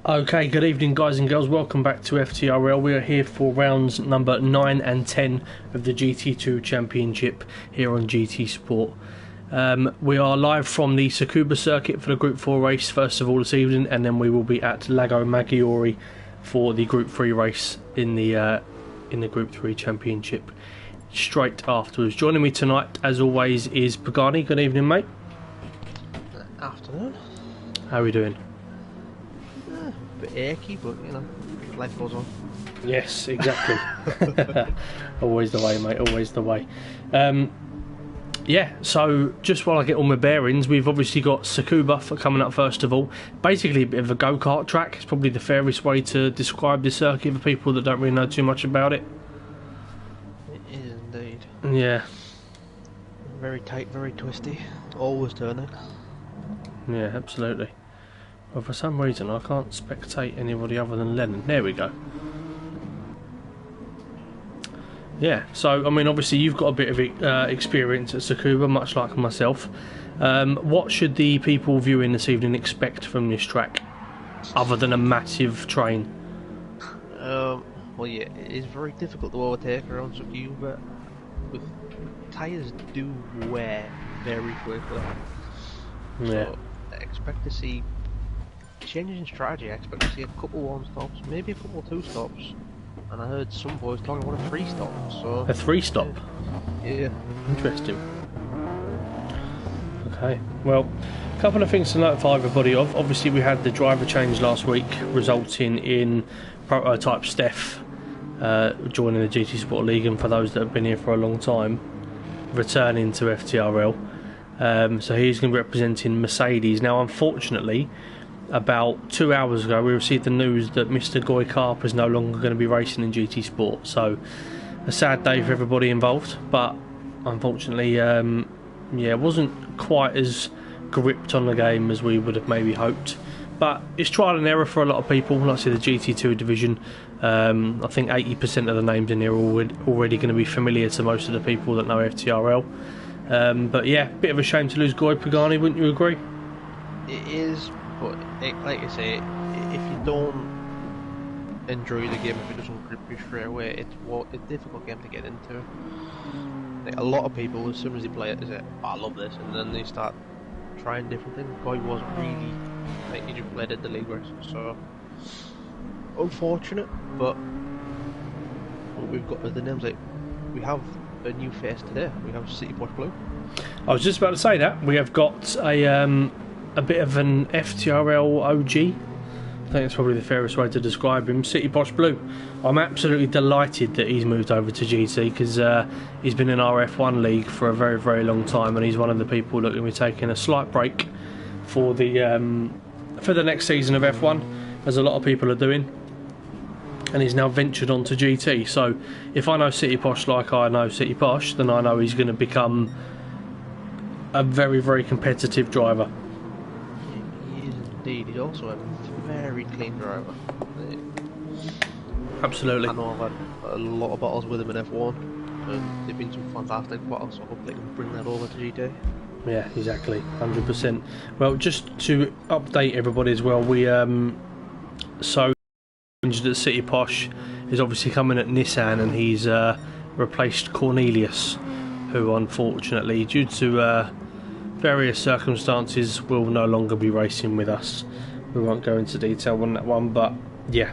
Okay, good evening guys and girls, welcome back to FTRL. We are here for rounds number 9 and 10 of the GT2 Championship here on GT Sport. We are live from the Tsukuba circuit for the Group 4 race first of all this evening, and then we will be at Lago Maggiore for the Group 3 race in the Group 3 Championship straight afterwards. Joining me tonight as always is Pagani. Good evening mate. Afternoon. How are we doing? A bit achy, but you know, life goes on. Yes, exactly. Always the way, mate, always the way. Yeah, so just while I get all my bearings, we've obviously got Tsukuba for coming up first of all. Basically a bit of a go-kart track. It's probably the fairest way to describe this circuit for people that don't really know too much about it. It is indeed. Yeah. Very tight, very twisty. Always turning. Yeah, absolutely. Well, for some reason I can't spectate anybody other than Lennon. There we go. Yeah, so I mean obviously you've got a bit of experience at Tsukuba, much like myself. What should the people viewing this evening expect from this track, other than a massive train? Well yeah, it is very difficult to overtake around Tsukuba, with tyres do wear very quickly. Yeah. So I expect to see changes in strategy. I expect to see a couple one stops, maybe a couple two stops. And I heard some boys talking about a 3-stop, so... A 3-stop? Yeah. Interesting. Okay, well, a couple of things to notify everybody of. Obviously we had the driver change last week, resulting in Prototype Steph joining the GT Sport League, and for those that have been here for a long time, returning to FTRL. So he's going to be representing Mercedes. Now unfortunately, about 2 hours ago we received the news that Mr. Goy Karp is no longer going to be racing in GT Sport, so a sad day for everybody involved, but unfortunately yeah, it wasn't quite as gripped on the game as we would have maybe hoped, but it's trial and error for a lot of people. Like I say, the GT2 division, I think 80% of the names in here are already going to be familiar to most of the people that know FTRL, but yeah, bit of a shame to lose Goy. Pagani, wouldn't you agree? It is. But like I say, if you don't enjoy the game, if it doesn't grip you straight away, it's a difficult game to get into. Like, a lot of people, as soon as they play it, they say, oh, I love this, and then they start trying different things. Guy wasn't really, like, he just played at the league race, so unfortunate, but what we've got with the names, like, we have a new face today. We have City Posh Blue. I was just about to say that. We have got a bit of an FTRL OG. I think that's probably the fairest way to describe him. City Posh Blue. I'm absolutely delighted that he's moved over to GT, because he's been in our F1 league for a very, very long time, and he's one of the people that will be taking a slight break for the next season of F1, as a lot of people are doing, and he's now ventured on to GT. So if I know City Posh like I know City Posh, then I know he's going to become a very, very competitive driver. Indeed, he's also a very clean driver. Absolutely. I know I've had a lot of battles with him in F1, and they've been some fantastic battles, so I hope they can bring that over to GT. Yeah, exactly, 100%. Well, just to update everybody as well, we so that City Posh is obviously coming at Nissan, and he's replaced Cornelius, who unfortunately, due to various circumstances, will no longer be racing with us. We won't go into detail on that one, but yeah,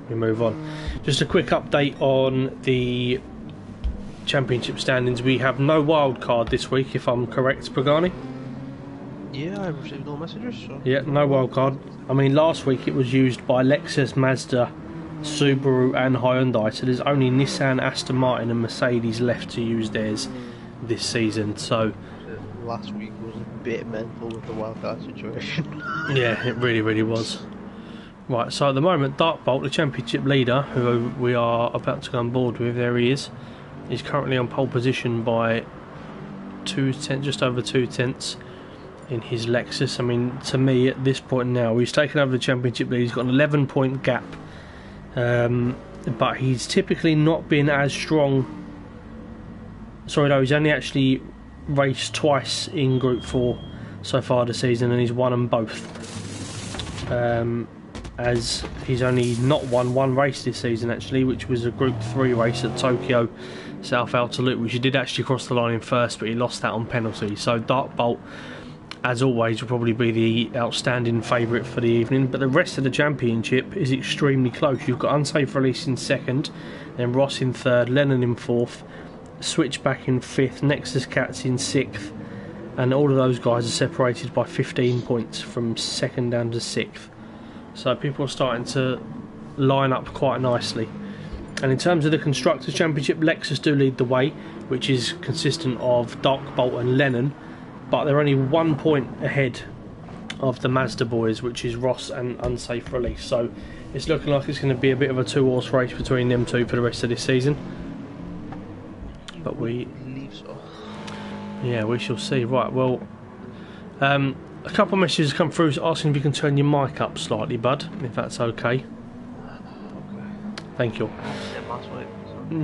we move on. Just a quick update on the championship standings. We have no wild card this week, if I'm correct, Pagani. Yeah, I've received no messages. So. Yeah, no wild card. I mean, last week it was used by Lexus, Mazda, Subaru and Hyundai, so there's only Nissan, Aston Martin and Mercedes left to use theirs this season. So last week was a bit mental with the wildcard situation. Yeah, it really, really was. Right, so at the moment, Darkbolt, the championship leader, who we are about to go on board with, there he is. He's currently on pole position by just over 2/10 in his Lexus. I mean, to me, at this point now, he's taken over the championship lead. He's got an 11-point gap, but he's typically not been as strong. Sorry, no, he's only actually raced twice in Group 4 so far this season, and he's won them both. as he's only not won one race this season actually, which was a Group 3 race at Tokyo South Outer Loop, which he did actually cross the line in first, but he lost that on penalty. So Dark Bolt, as always, will probably be the outstanding favourite for the evening, but the rest of the championship is extremely close. You've got Unsafe Release in second, then Ross in third, Lennon in fourth, Switchback in fifth, Nexus Cats in sixth, and all of those guys are separated by 15 points from second down to sixth. So people are starting to line up quite nicely. And in terms of the Constructors' Championship, Lexus do lead the way, which is consistent of Dark Bolt and Lennon, but they're only 1 point ahead of the Mazda boys, which is Ross and Unsafe Release. So it's looking like it's going to be a bit of a two-horse race between them two for the rest of this season. But we believe so. Yeah, we shall see. Right, well, a couple of messages come through asking if you can turn your mic up slightly, bud, if that's okay. Thank you.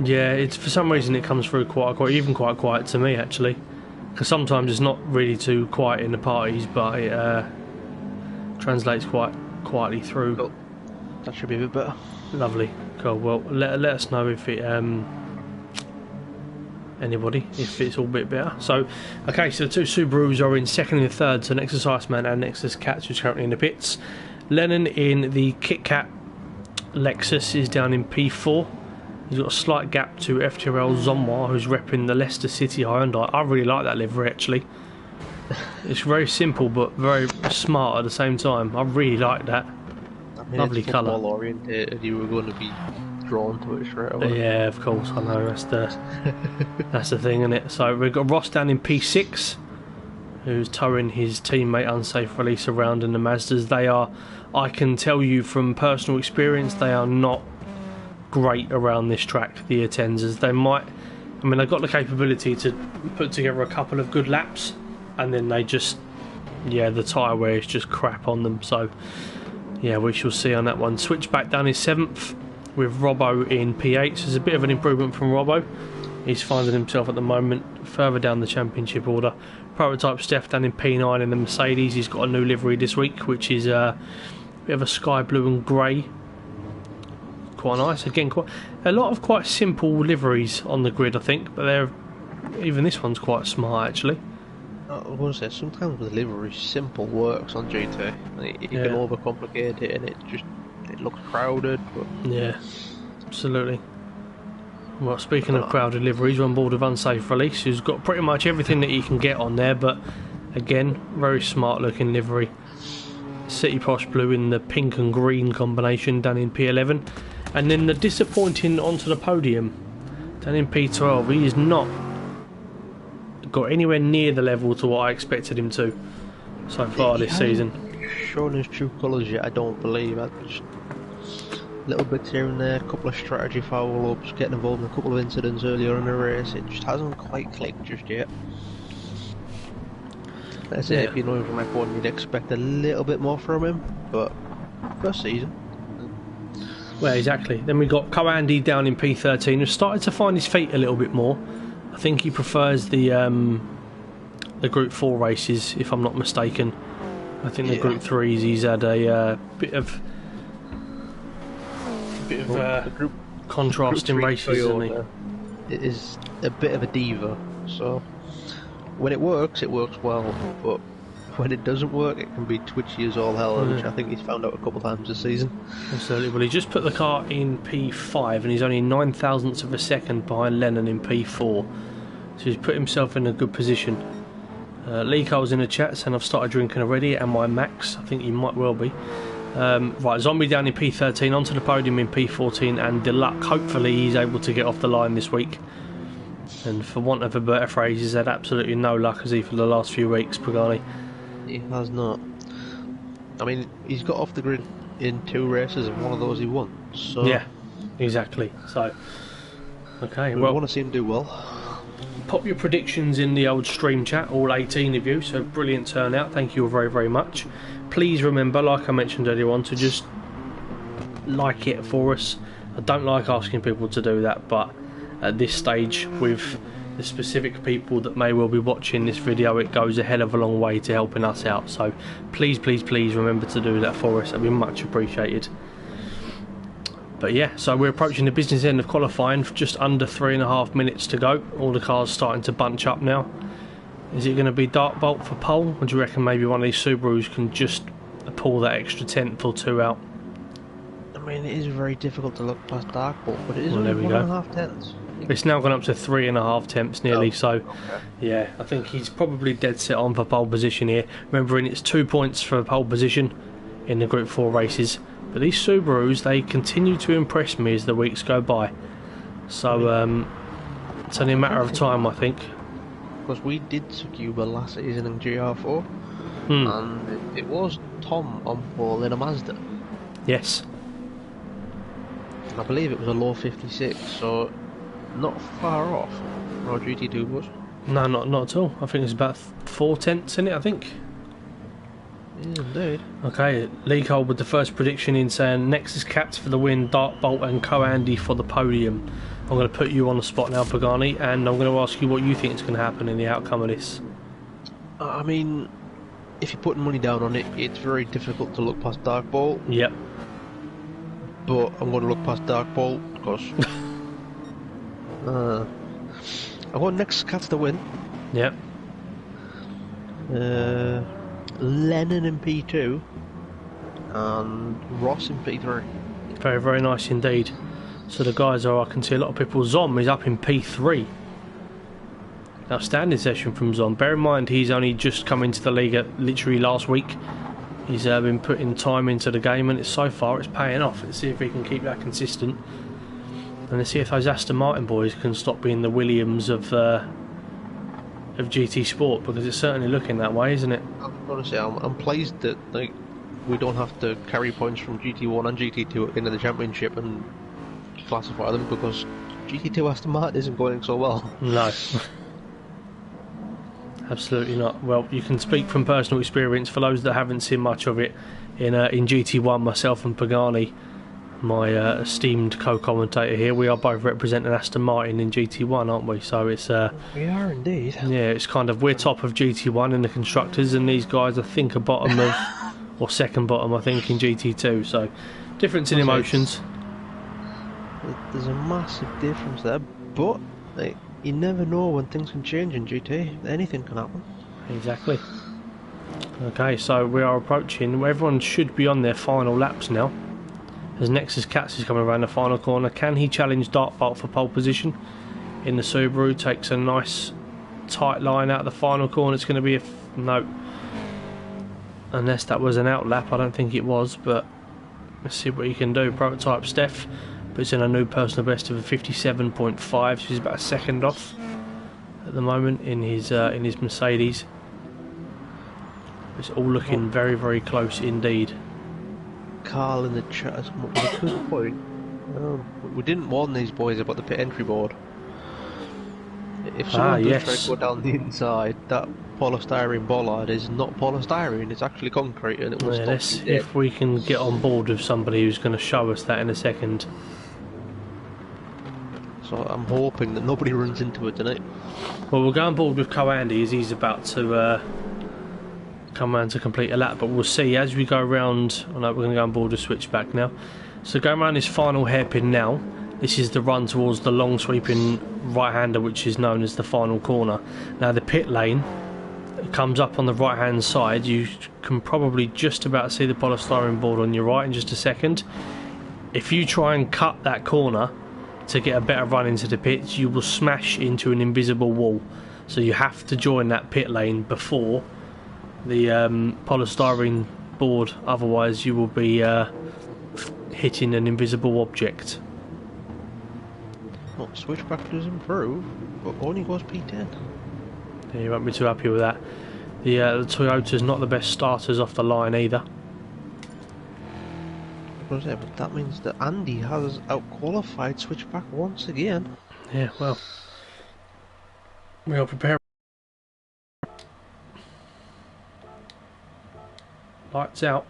Yeah, it's for some reason it comes through quite quiet to me actually, because sometimes it's not really too quiet in the parties, but it translates quite quietly through. Cool. That should be a bit better. Lovely. Cool. Well, let us know if it anybody if it's all a bit better. So okay, so the two Subarus are in second and third, so Nexus Iceman and Nexus Cats, who's currently in the pits. Lennon in the Kit Kat. Lexus is down in P4. He's got a slight gap to FTRL Zonwa, who's repping the Leicester City Hyundai. I really like that livery actually. It's very simple but very smart at the same time. I really like that. I mean, lovely it's colour. football oriented, you were going to be drawn to it straight away. Yeah, of course, I know, that's the thing, isn't it? So we've got Ross down in P6, who's towing his teammate Unsafe Release around in the Mazdas. They are, I can tell you from personal experience, they are not great around this track, the Atenzas. They might, I mean, they've got the capability to put together a couple of good laps, and then they just, yeah, the tyre wear is just crap on them. So yeah, we shall see on that one. Switchback down in 7th with Robbo in P8. So there's a bit of an improvement from Robbo. He's finding himself at the moment further down the championship order. Prototype Steph down in P9 in the Mercedes. He's got a new livery this week, which is a bit of a sky blue and grey. Quite nice. Again, quite a lot of quite simple liveries on the grid, I think, but they're, even this one's quite smart actually. I was going to say, sometimes with livery, simple works on GT. You can overcomplicate it and it looks crowded. But yeah, absolutely. Well, speaking of crowded liveries, we're on board with Unsafe Release, who's got pretty much everything that you can get on there, but again, very smart looking livery. City Posh Blue in the pink and green combination down in P11. And then the disappointing onto the podium down in P12. He is not got anywhere near the level to what I expected him to so far this season. Shown his true colours yet, I don't believe. Just little bits here and there, a couple of strategy foul ups, getting involved in a couple of incidents earlier in the race. It just hasn't quite clicked just yet. Let's say if you know him from F1, you'd expect a little bit more from him, but first season. Well, exactly. Then we got Co-Andy down in P13, who's started to find his feet a little bit more. I think he prefers the Group 4 races, if I'm not mistaken. I think the Group 3s he's had a bit of contrast in races, isn't he? It is a bit of a diva, so when it works well, but when it doesn't work, it can be twitchy as all hell, which I think he's found out a couple of times this season. Absolutely. Well, he just put the car in P5 and he's only 9 thousandths of a second behind Lennon in P4, so he's put himself in a good position. Lee Cole's in the chat saying I've started drinking already. Am I Max? I think he might well be. Right, Zombie down in P13, onto the podium in P14, and Deluxe, hopefully he's able to get off the line this week. And for want of a better phrase, he's had absolutely no luck, has he, for the last few weeks, Pagani? He has not. I mean, he's got off the grid in 2 races and one of those he won, so... Yeah, exactly. So, okay, we want to see him do well. Pop your predictions in the old stream chat, all 18 of you, so brilliant turnout, thank you all very, very much. Please remember, like I mentioned earlier on, to just like it for us. I don't like asking people to do that, but at this stage, with the specific people that may well be watching this video, it goes a hell of a long way to helping us out. So please, please, please remember to do that for us. That'd be much appreciated. But yeah, so we're approaching the business end of qualifying, just under 3.5 minutes to go. All the cars starting to bunch up now. Is it going to be Dark Bolt for pole, or do you reckon maybe one of these Subarus can just pull that extra tenth or two out? I mean, it is very difficult to look past Dark Bolt, but it is Well, only there we go. 1.5 tenths. It's now gone up to 3.5 tenths nearly, so Okay. yeah, I think he's probably dead set on for pole position here. Remembering it's 2 points for pole position in the Group 4 races. But these Subarus, they continue to impress me as the weeks go by. So it's only a matter of time, I think. Because we did Tsukuba last season in GR4, and it was Tom on pole in a Mazda. Yes. I believe it was a low 56, so not far off our GT2 was. No, not at all. I think it's about 4 tenths in it, I think. Yeah, indeed. Okay, Lee Cole with the first prediction in saying Nexus Cats for the win, Dark Bolt and Co-Andy for the podium. I'm going to put you on the spot now, Pagani, and I'm going to ask you what you think is going to happen in the outcome of this. I mean, if you're putting money down on it, it's very difficult to look past Dark Bolt, Yep. but I'm going to look past Dark Bolt because I want Nexus Cats to win. Yep. Lennon in P2 and Ross in P3. Very, very nice indeed. So the guys are, I can see a lot of people. Zom is up in P3. Outstanding session from Zom. Bear in mind he's only just come into the league literally last week. He's been putting time into the game, and so far it's paying off. Let's see if he can keep that consistent. And let's see if those Aston Martin boys can stop being the Williams of GT Sport, because it's certainly looking that way, isn't it? I'm gonna say I'm pleased that we don't have to carry points from GT1 and GT2 into the championship and classify them, because GT2 Aston Martin isn't going so well. No. Absolutely not. Well, you can speak from personal experience. For those that haven't seen much of it, in GT1, myself and Pagani, my esteemed co-commentator here, we are both representing Aston Martin in GT1, aren't we? So it's We are indeed. yeah, it's kind of, we're top of GT1 in the constructors, and these guys I think are bottom of, or second bottom I think, in GT2. So difference in emotions. There's a massive difference there, but you never know when things can change in GT. Anything can happen. Exactly. Okay, so we are approaching, everyone should be on their final laps now, as Nexus Cats is coming around the final corner. Can he challenge Dark Bolt for pole position in the Subaru? Takes a nice tight line out of the final corner. It's going to be a no, unless that was an out lap. I don't think it was, but let's see what he can do. Prototype Steph puts in a new personal best of a 57.5, so he's about a second off at the moment in his Mercedes. It's all looking very, very close indeed. Carl in the chat has come up with a good point. We didn't warn these boys about the pit entry board. If someone does try to go down the inside, that polystyrene bollard is not polystyrene, it's actually concrete, and it will stop Let's you see if we can get on board with somebody who's going to show us that in a second. So I'm hoping that nobody runs into it tonight. Well, we'll go on board with Co-Andy as he's about to come around to complete a lap, but we'll see as we go around. I know we're going to go on board with Switchback now. So going around this final hairpin now, this is the run towards the long sweeping right-hander, which is known as the final corner. Now the pit lane comes up on the right-hand side. You can probably just about see the polystyrene board on your right in just a second. If you try and cut that corner to get a better run into the pits, you will smash into an invisible wall. So you have to join that pit lane before the polystyrene board, otherwise you will be hitting an invisible object. Well, Switchback does improve, but only goes P10. Yeah, you won't be too happy with that. The Toyota's not the best starters off the line either. But that means that Andy has outqualified Switchback once again. Yeah, well, we are preparing. Lights out.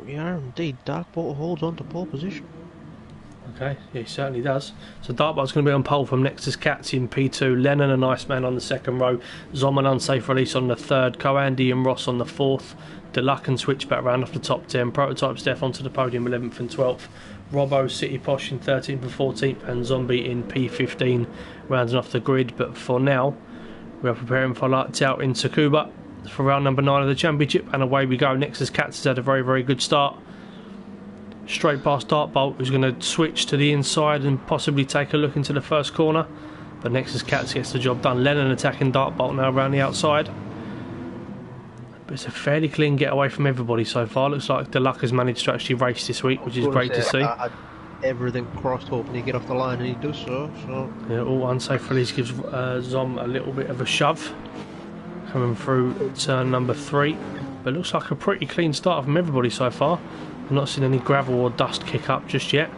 We are indeed. Dark Bolt holds on to pole position. Okay, yeah, he certainly does. So Dartbott's going to be on pole from Nexus Cats in P2. Lennon and Iceman on the second row. Zom and Unsafe Release on the third. Co-Andy and Ross on the fourth. Deluck and Switchback round off the top 10. Prototype Steph onto the podium 11th and 12th. Robbo, City Posh in 13th and 14th. And Zombie in P15 rounding off the grid. But for now, we are preparing for lights out in Tsukuba for round number 9 of the championship. And away we go. Nexus Cats has had a very, very good start. Straight past Dartbolt, who's going to switch to the inside and possibly take a look into the first corner. But Nexus Cats gets the job done. Lennon attacking Dartbolt now around the outside. But it's a fairly clean getaway from everybody so far. Looks like Deluck has managed to actually race this week, which is great to see. Everything crossed hoping he get off the line, and he does so. Yeah, all Unsafe Release gives Zom a little bit of a shove coming through turn number 3. But it looks like a pretty clean start from everybody so far. I've not seen any gravel or dust kick up just yet.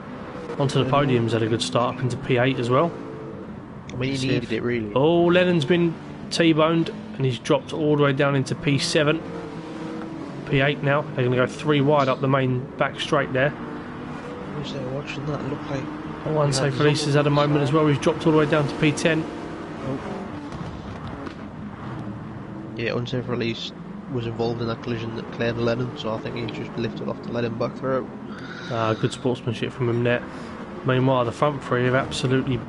Onto the podium's had a good start up into P8 as well. I mean, he needed it really. Oh, Lennon's been T-boned and he's dropped all the way down into P7. P8 now. They're going to go 3 wide up the main back straight there. Who's there watching that? Look like. Oh, Unsafe Release has had a moment as well. He's dropped all the way down to P10. Oh. Yeah, Unsafe Release was involved in that collision that cleared Lennon, so I think he just lifted off to let him back through. Good sportsmanship from him there. Meanwhile, the front three have absolutely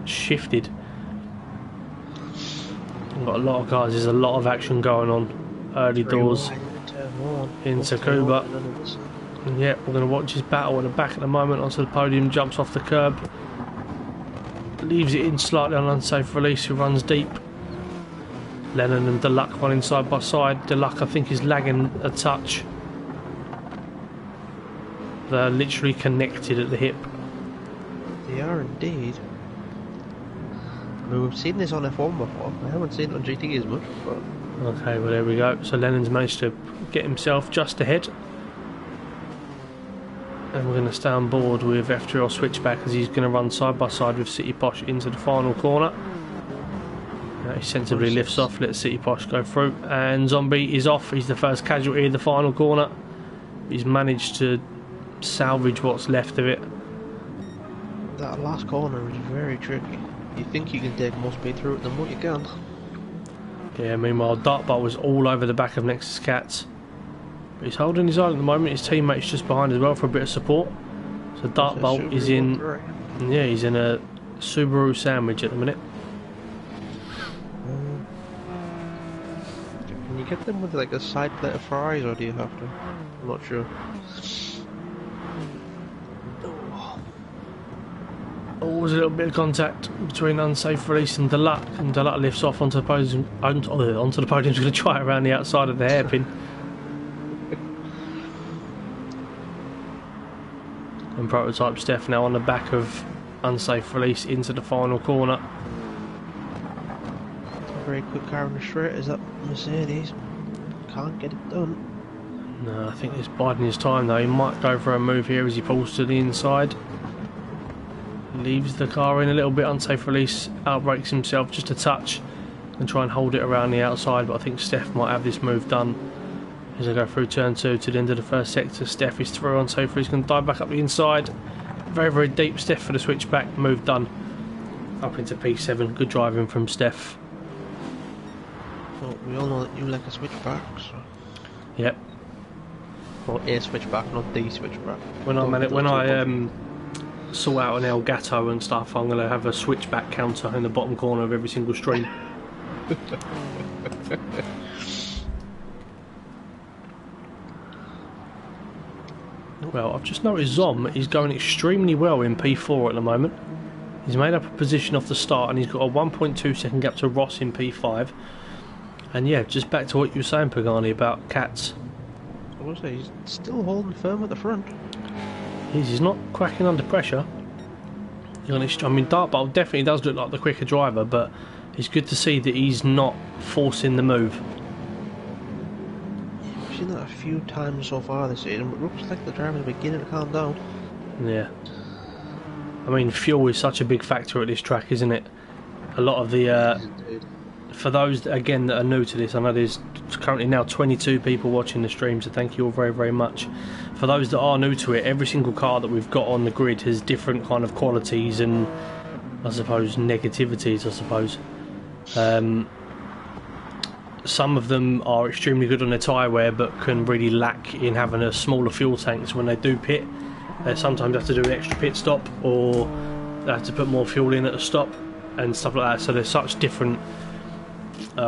shifted. We've got a lot of guys, there's a lot of action going on early doors in Tsukuba. And yeah, we're going to watch his battle in the back at the moment. Onto the podium, jumps off the curb, leaves it in slightly on Unsafe Release, who runs deep. Lennon and Deluck running side by side. Deluck, I think, is lagging a touch. They're literally connected at the hip. They are indeed. I mean, we've seen this on F1 before. I haven't seen it on GT as much, but... Okay, well there we go. So Lennon's managed to get himself just ahead. And we're going to stay on board with FTRL Switchback as he's going to run side by side with City Posh into the final corner. He sensibly lifts off, lets City Posh go through, and Zombie is off. He's the first casualty of the final corner. He's managed to salvage what's left of it. That last corner is very tricky. You think you can take more speed through it than what you can. Yeah, meanwhile Dartbolt was all over the back of Nexus Cats. But he's holding his own at the moment. His teammate's just behind as well for a bit of support. So Dartbolt is in... Yeah, he's in a Subaru sandwich at the minute. Can you get them with like a side plate of fries, or do you have to? I'm not sure. Oh, there's a little bit of contact between Unsafe Release and Deluck lifts off onto the podium. Onto the podium. He's going to try it around the outside of the hairpin. And Prototype Steph now on the back of Unsafe Release into the final corner. Very quick car on the straight, is that Mercedes? Can't get it done. No, I think he's biding his time though. He might go for a move here as he pulls to the inside. Leaves the car in a little bit. Unsafe Release outbrakes himself just a touch and try and hold it around the outside, but I think Steph might have this move done as I go through turn 2 to the end of the first sector. Steph is through. Unsafe Release can dive back up the inside. Very, very deep. Steph for the switchback. Move done. Up into P7. Good driving from Steph. Well, we all know that you like a switchback, so... Yep. Well, A switchback, not D switchback. When I sort out an Elgato and stuff, I'm going to have a switchback counter in the bottom corner of every single stream. Well, I've just noticed Zom is going extremely well in P4 at the moment. He's made up a position off the start and he's got a 1.2 second gap to Ross in P5. And yeah, just back to what you were saying, Pagani, about Cats. I was say, he's still holding firm at the front. He's not cracking under pressure. I mean, Dartbolt definitely does look like the quicker driver, but it's good to see that he's not forcing the move. Yeah, we've seen that a few times so far this season, but it looks like the driver's beginning to calm down. Yeah. I mean, fuel is such a big factor at this track, isn't it? A lot of the for those again that are new to this, I know there's currently now 22 people watching the stream, so thank you all very, very much. For those that are new to it, every single car that we've got on the grid has different kind of qualities and, I suppose, negativities, I suppose. Some of them are extremely good on their tyre wear, but can really lack in having a smaller fuel tank. So when they do pit, they sometimes have to do an extra pit stop, or they have to put more fuel in at the stop and stuff like that. So there's such different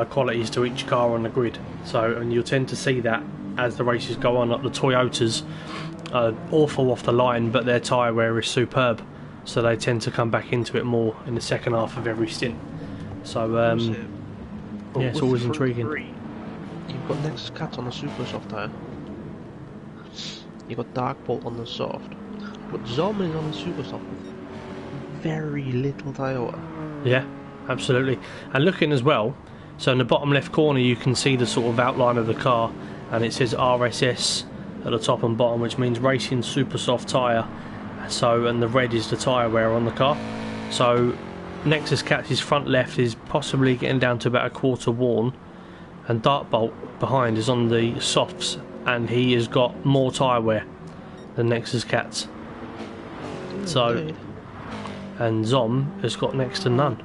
qualities to each car on the grid. So, and you'll tend to see that as the races go on. Like the Toyotas are awful off the line, but their tyre wear is superb, so they tend to come back into it more in the second half of every stint. So yeah, it's always intriguing. You've got Nexus Cats on the super soft tyre. You've got Dark Bolt on the soft, but Zom is on the super soft with very little tyre wear. Yeah, absolutely. And looking as well, so in the bottom left corner you can see the sort of outline of the car, and it says RSS at the top and bottom, which means Racing Super Soft Tyre. So, and the red is the tyre wear on the car. So Nexus Cats' front left is possibly getting down to about a quarter worn, and Darkbolt behind is on the softs, and he has got more tyre wear than Nexus Cats. So, and Zom has got next to none.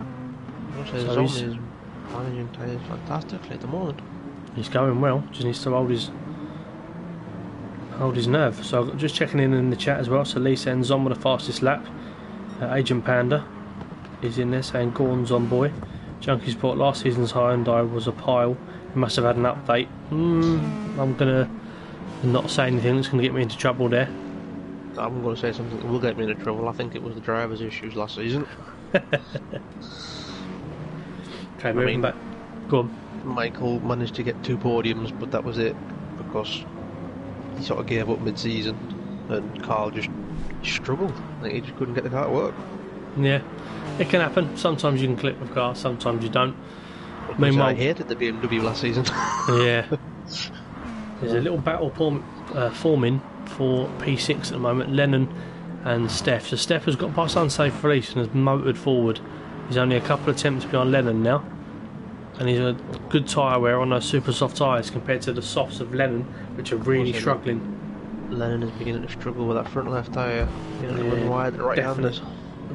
So Zom is managing tyres fantastically at the moment. He's going well, just needs to hold his nerve. So just checking in the chat as well. So Lisa and Zom with the fastest lap. Agent Panda is in there saying Gorn's on boy. Junkie Sport, last season's Hyundai was a pile. He must have had an update. I'm gonna not say anything that's gonna get me into trouble there. I'm going to say something that will get me into trouble. I think it was the driver's issues last season. Okay, moving back. Go on. Michael managed to get 2 podiums, but that was it, because he sort of gave up mid-season, and Carl just struggled. I think he just couldn't get the car to work. Yeah, it can happen. Sometimes you can clip a car, sometimes you don't. Meanwhile, I hated the BMW last season. Yeah. There's a little battle forming for P6 at the moment, Lennon and Steph. So Steph has got past unsafe release and has motored forward. He's only a couple of attempts behind Lennon now, and he's a good tyre wear on those super soft tyres compared to the softs of Lennon, which are really struggling. Lennon is beginning to struggle with that front left tyre, run wide at the right-handers.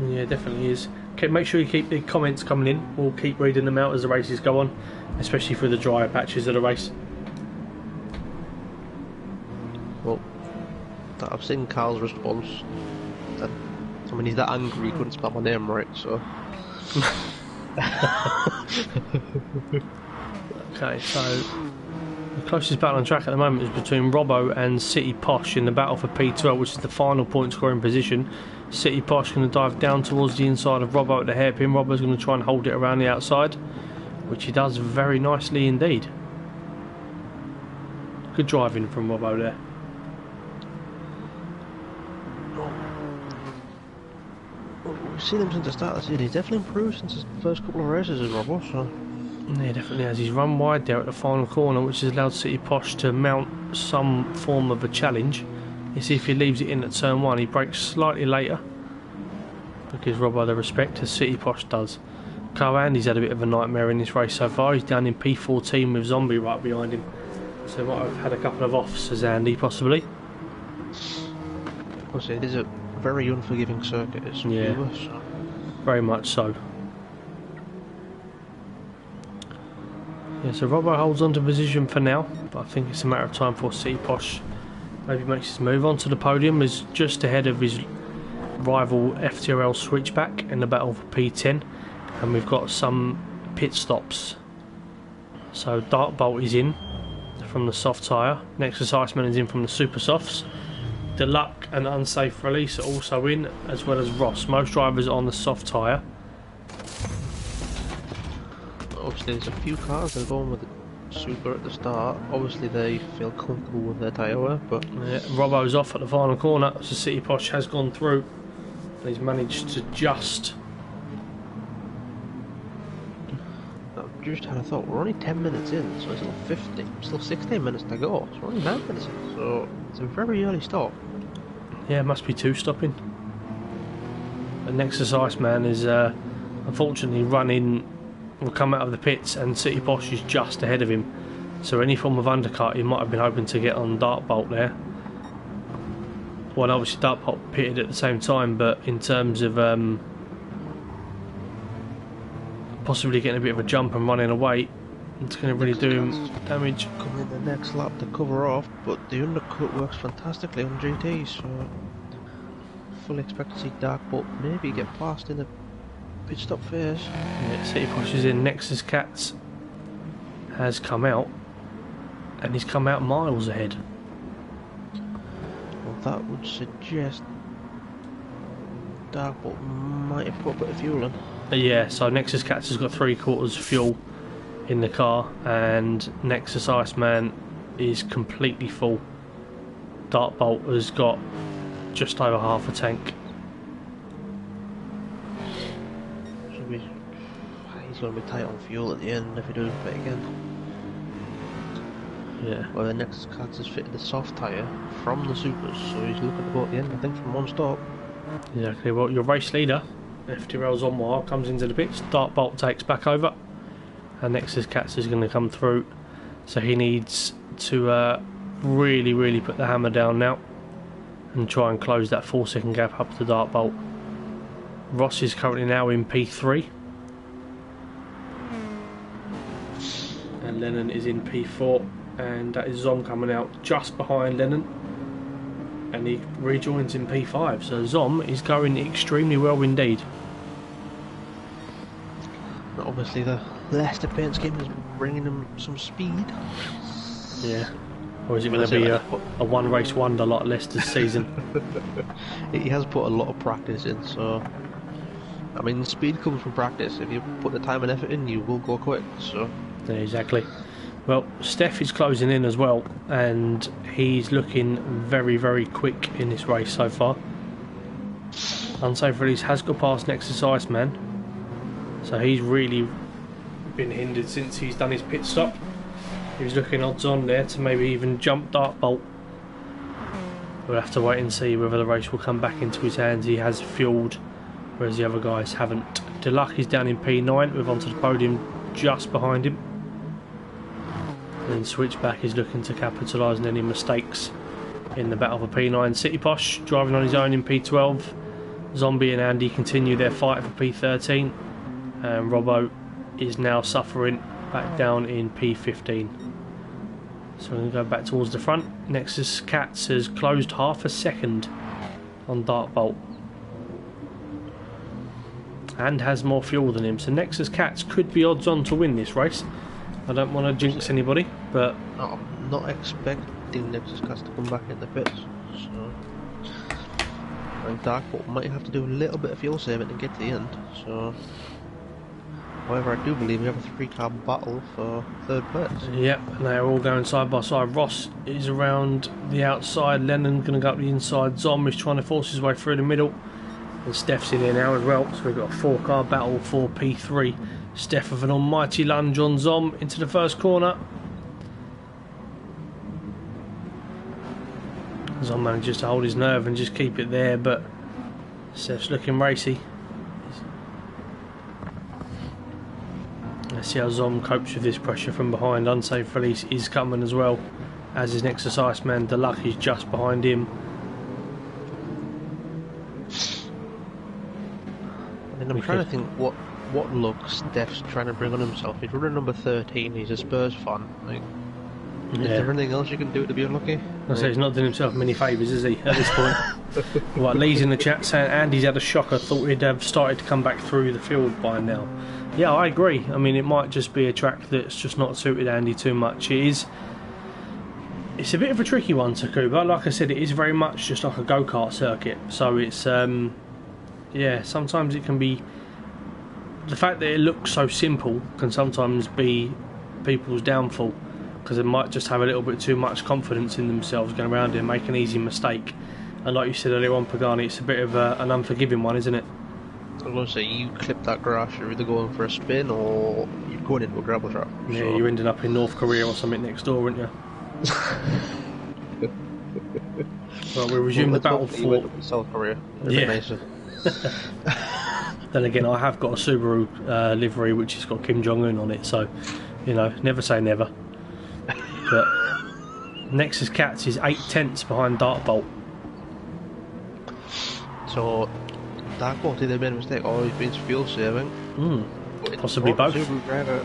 Yeah, definitely is. Okay, make sure you keep the comments coming in. We'll keep reading them out as the races go on, especially through the drier patches of the race. Well, I've seen Carl's response. I mean, he's that angry he couldn't spell my name right, so... Okay, so the closest battle on track at the moment is between Robbo and City Posh in the battle for P12, which is the final point scoring position. City Posh going to dive down towards the inside of Robbo at the hairpin. Robbo's going to try and hold it around the outside, which he does very nicely indeed. Good driving from Robbo there. We've seen him since the start of the season. He's definitely improved since his first couple of races as Robbo, so... Yeah, definitely has. He's run wide there at the final corner, which has allowed City Posh to mount some form of a challenge. You see if he leaves it in at turn 1, he brakes slightly later. Gives Robbo the respect as City Posh does. Carl Andy's had a bit of a nightmare in this race so far. He's down in P14 with Zombie right behind him. So he might have had a couple of offs as Andy, possibly. I'll say it is a very unforgiving circuit, it's Tsukuba, so. Very much so. Yeah, so Robbo holds on to position for now, but I think it's a matter of time for City Posh maybe makes his move on to the podium. Is just ahead of his rival FTRL Switchback in the battle for P10, and we've got some pit stops. So Darkbolt is in from the soft tyre, Nexus Iceman is in from the super softs, Deluxe and Unsafe Release are also in, as well as Ross. Most drivers are on the soft tyre. Obviously there's a few cars that are going with the Super at the start. Obviously they feel comfortable with their tyre wear, but... Yeah, Robbo's off at the final corner, so City Posh has gone through. He's managed to just... I've just had a thought, we're only 10 minutes in, so it's still 15, still 16 minutes to go, so we're only 9 minutes in, so it's a very early stop. Yeah, it must be 2 stopping. The Nexus Iceman is unfortunately running will come out of the pits, and City Posh is just ahead of him. So any form of undercut, he might have been hoping to get on Dartbolt there. Well, obviously Dartbolt pitted at the same time, but in terms of possibly getting a bit of a jump and running away, it's going to really do him damage. Come in the next lap to cover off, but the undercut works fantastically on GT, so fully expect to see Dartbolt maybe get past in the pit stop phase. Yeah, City Posh is in. Nexus Cats has come out, and he's come out miles ahead. Well, that would suggest Dartbolt might have put a bit of fuel in. Yeah, so Nexus Cats has got 3/4 fuel in the car, and Nexus Iceman is completely full. Dartbolt has got just over half a tank. He's going to be tight on fuel at the end if he doesn't fit again. Yeah. Well, the Nexus Cats has fitted the soft tyre from the Supers, so he's looking to go at the end, I think, from one stop. Exactly. Well, your race leader, FTRL's on wire, comes into the pits. Dartbolt takes back over, and Nexus Cats is going to come through. So he needs to really put the hammer down now and try and close that 4-second gap up to Dartbolt. Ross is currently now in P3, and Lennon is in P4, and that is Zom coming out just behind Lennon, and he rejoins in P5. So Zom is going extremely well indeed. Obviously the Leicester paint scheme is bringing him some speed. Yeah. Or is it going to be a one race wonder like Leicester's season? He has put a lot of practice in, so I mean, speed comes from practice. If you put the time and effort in, you will go quick. So yeah, exactly. Well, Steph is closing in as well, and he's looking very quick in this race so far. Unsafe Release has got past Nexus Iceman, so he's really been hindered since he's done his pit stop. He was looking odds on there to maybe even jump Dartbolt. We'll have to wait and see whether the race will come back into his hands. He has fueled, whereas the other guys haven't. Deluxe is down in P9 with onto the podium just behind him. And Switchback is looking to capitalise on any mistakes in the battle for P9. City Posh driving on his own in P12. Zombie and Andy continue their fight for P13, and Robbo is now suffering back down in P15. So we're going to go back towards the front. Nexus Cats has closed half a second on Dartbolt and has more fuel than him, so Nexus Cats could be odds on to win this race. I don't want to jinx anybody, but I'm not expecting Nexus Cats to come back in the pits, so and Dartbolt might have to do a little bit of fuel saving to get to the end. So however, I do believe we have a 3-car battle for third place. Yep, and they're all going side by side. Ross is around the outside, Lennon going to go up the inside, Zom is trying to force his way through the middle, and Steph's in here now as well. So we've got a 4-car battle for P3. Steph with an almighty lunge on Zom into the first corner. Zom manages to hold his nerve and just keep it there, but Steph's looking racy. Let's see how Zom copes with this pressure from behind. Unsafe Release is coming as well, as is Nexus Iceman. Deluxe is just behind him. And I'm trying to think what look Steph's trying to bring on himself. He's running number 13, he's a Spurs fan. Like, is there anything else you can do to be unlucky? I say he's not doing himself many favours, is he, at this point? Right, Lee's in the chat saying Andy's had a shocker, thought he'd have started to come back through the field by now. Yeah, I agree. I mean, it might just be a track that's just not suited Andy too much. It's a bit of a tricky one, Tsukuba. Like I said, it is very much just like a go-kart circuit. So it's, yeah, sometimes it can be... The fact that it looks so simple can sometimes be people's downfall, because they might just have a little bit too much confidence in themselves going around and make an easy mistake. And like you said earlier on, Pagani, it's a bit of an unforgiving one, isn't it? I was going to say, you clip that grass, you're either going for a spin or you're going into a gravel trap. Yeah, so you're ending up in North Korea or something next door, aren't you? Well, we'll resume the battle for South Korea. Yeah. Then again, I have got a Subaru livery which has got Kim Jong-un on it, so, you know, never say never. But Nexus Cats is 8/10 behind Dartbolt. So, Dartbolt either made a mistake or he's been fuel saving. Possibly both. Subaru driver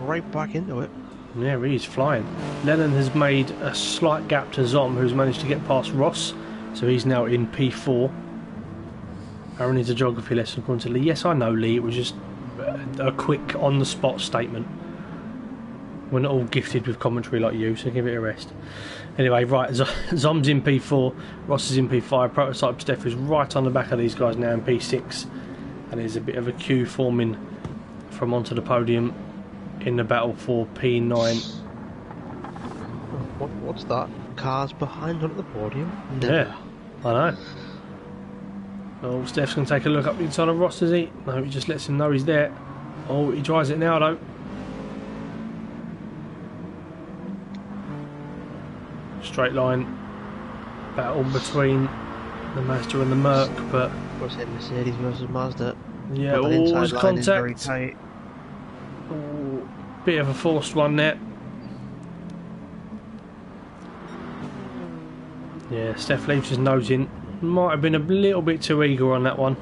right back into it. Yeah, he's flying. Lennon has made a slight gap to Zom, who's managed to get past Ross, so he's now in P4. Aaron needs a geography lesson according to Lee. Yes, I know, Lee, it was just a quick on-the-spot statement. We're not all gifted with commentary like you, so give it a rest. Anyway, right, Zom's in P4, Ross is in P5, Prototype Steph is right on the back of these guys now in P6, and there's a bit of a queue forming from onto the podium in the battle for P9. What's that? Cars behind on the podium? Never. Yeah, I know. Oh, Steph's going to take a look up the inside of Ross, does he? No, he just lets him know he's there. Oh, he tries it now, though. Straight line battle between the Mazda and the Merc, but... What's it, Mercedes versus Mazda? Yeah, always contact. Very tight. Oh, bit of a forced one there. Yeah, Steph leaves his nose in. Might have been a little bit too eager on that one,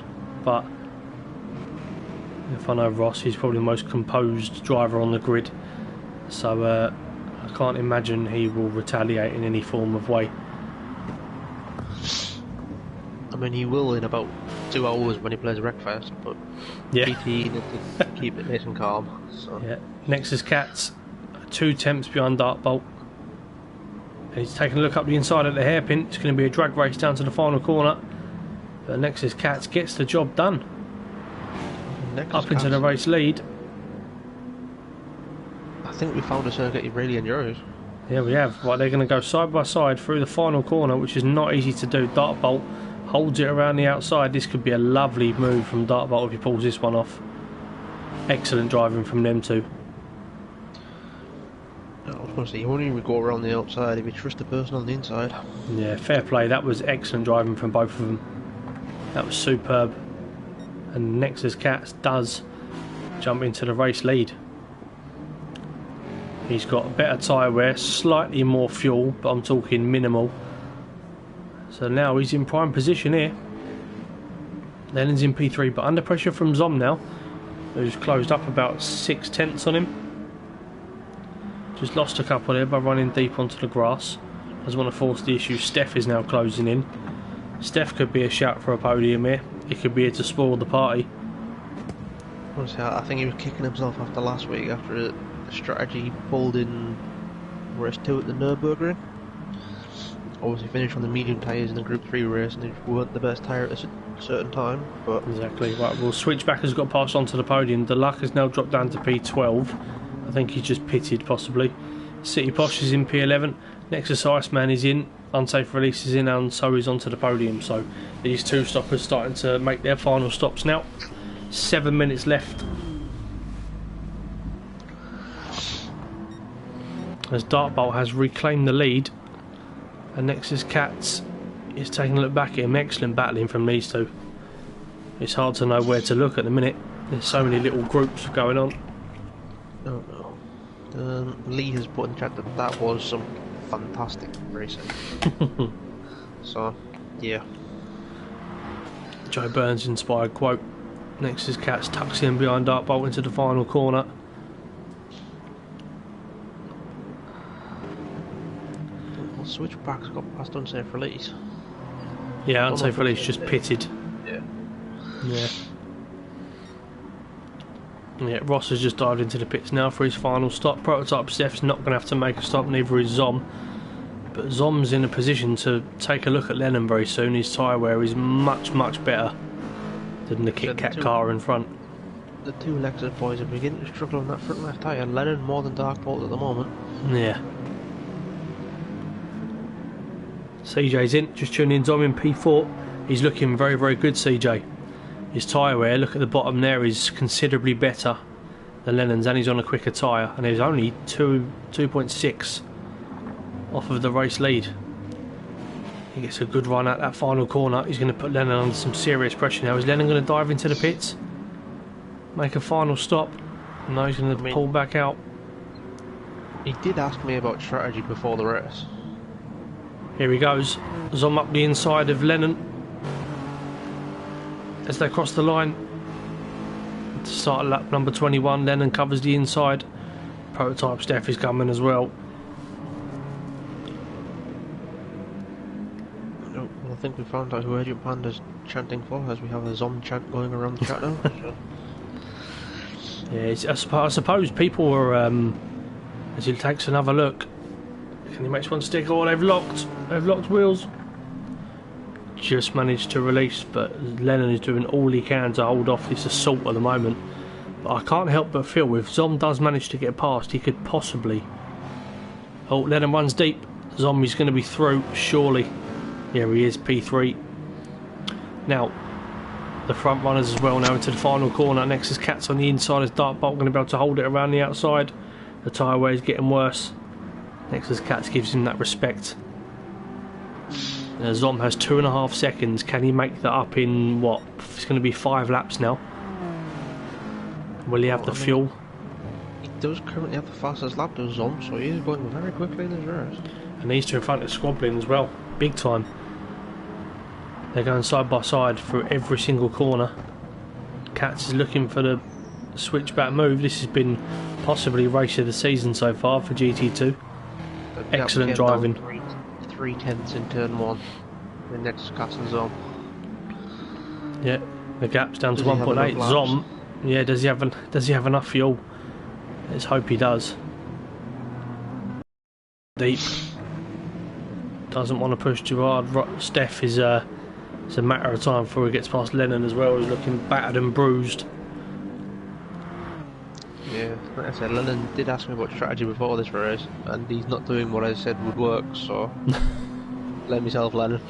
but if I know Ross, he's probably the most composed driver on the grid, so I can't imagine he will retaliate in any form of way. I mean, he will in about 2 hours when he plays Wreckfest, but yeah, PT needs to keep it nice and calm. So. Yeah, Nexus Cats 2/10 behind Dartbolt. He's taking a look up the inside of the hairpin. It's going to be a drag race down to the final corner. But Nexus Cats gets the job done. Up into the race lead. I think we found a circuit he really enjoys. Yeah, we have. Right, they're going to go side by side through the final corner, which is not easy to do. Dartbolt holds it around the outside. This could be a lovely move from Dartbolt if he pulls this one off. Excellent driving from them two. I was going to say, you won't even go around the outside if you trust the person on the inside. Yeah, fair play. That was excellent driving from both of them. That was superb. And Nexus Cats does jump into the race lead. He's got better tyre wear, slightly more fuel, but I'm talking minimal. So now he's in prime position here. Lennon's in P3, but under pressure from Zom now, who's closed up about 6/10 on him. Just lost a couple there by running deep onto the grass. Doesn't want to force the issue. Steph is now closing in. Steph could be a shout for a podium here. He could be here to spoil the party. Honestly, I think he was kicking himself after last week, after the strategy he pulled in race 2 at the Nürburgring. Obviously finished on the medium tyres in the Group 3 race, and they weren't the best tyre at a certain time. But exactly. Right, well, Switchback has got passed onto the podium. The Luck has now dropped down to P12. I think he's just pitted, possibly. City Posh is in P11. Nexus Iceman is in. Unsafe Release is in, and so is onto the podium. So these two stoppers starting to make their final stops now. 7 minutes left. As Dartbolt has reclaimed the lead, and Nexus Cats is taking a look back at him. Excellent battling from these two. It's hard to know where to look at the minute. There's so many little groups going on. Oh no. Lee has put in chat that was some fantastic racing. So, yeah. Joe Burns inspired quote. Nexus Cats tucks in behind Dartbolt into the final corner. Well, Switchback's got past unsafe release. Yeah, unsafe release just pitted. Yeah. Yeah. Yeah, Ross has just dived into the pits now for his final stop. Prototype Steph's not going to have to make a stop, neither is Zom. But Zom's in a position to take a look at Lennon very soon. His tyre wear is much, much better than the Kit Kat car in front. The two Lexus boys are beginning to struggle on that front left tyre. Lennon more than Dartbolt at the moment. Yeah. CJ's in, just tuning in. Zom in P4. He's looking very, very good, CJ. His tyre wear, look at the bottom there, is considerably better than Lennon's, and he's on a quicker tyre, and he's only 2.6 off of the race lead. He gets a good run at that final corner. He's going to put Lennon under some serious pressure now. Is Lennon going to dive into the pits? Make a final stop? No, he's going to pull back out. He did ask me about strategy before the race. Here he goes. Zom up the inside of Lennon. As they cross the line. To start lap number 21, Lennon covers the inside. Prototype Steph is coming as well. I think we found out who Agent Panda's chanting for, as we have a Zom chant going around the chat now. Yeah, I suppose people are, as he takes another look, can he make one stick? Oh, they've locked wheels. Just managed to release, but Lennon is doing all he can to hold off this assault at the moment. But I can't help but feel if Zom does manage to get past, he could possibly... Oh, Lennon runs deep. Zom is going to be through, surely. Here he is, P3. Now, the front runners as well now into the final corner. Nexus Cat's on the inside as Dartbolt going to be able to hold it around the outside. The tyre wear is getting worse. Nexus Cats gives him that respect. Zom has 2.5 seconds. Can he make that up in what? It's going to be 5 laps now. Will he have the fuel? He does currently have the fastest lap to Zom, so he is going very quickly in his race. And these two in front are squabbling as well, big time. They're going side by side through every single corner. Cats is looking for the switchback move. This has been possibly race of the season so far for GT2. Excellent driving. 3/10 in turn 1. The next Cats and Zom. Yeah, the gap's down to 1.8. Zom, yeah, does he have enough fuel? Let's hope he does. Deep. Doesn't want to push too hard. Steph is it's a matter of time before he gets past Lennon as well. He's looking battered and bruised. Yeah, like I said, Lennon did ask me about strategy before this race, and he's not doing what I said would work, so let myself, Lennon.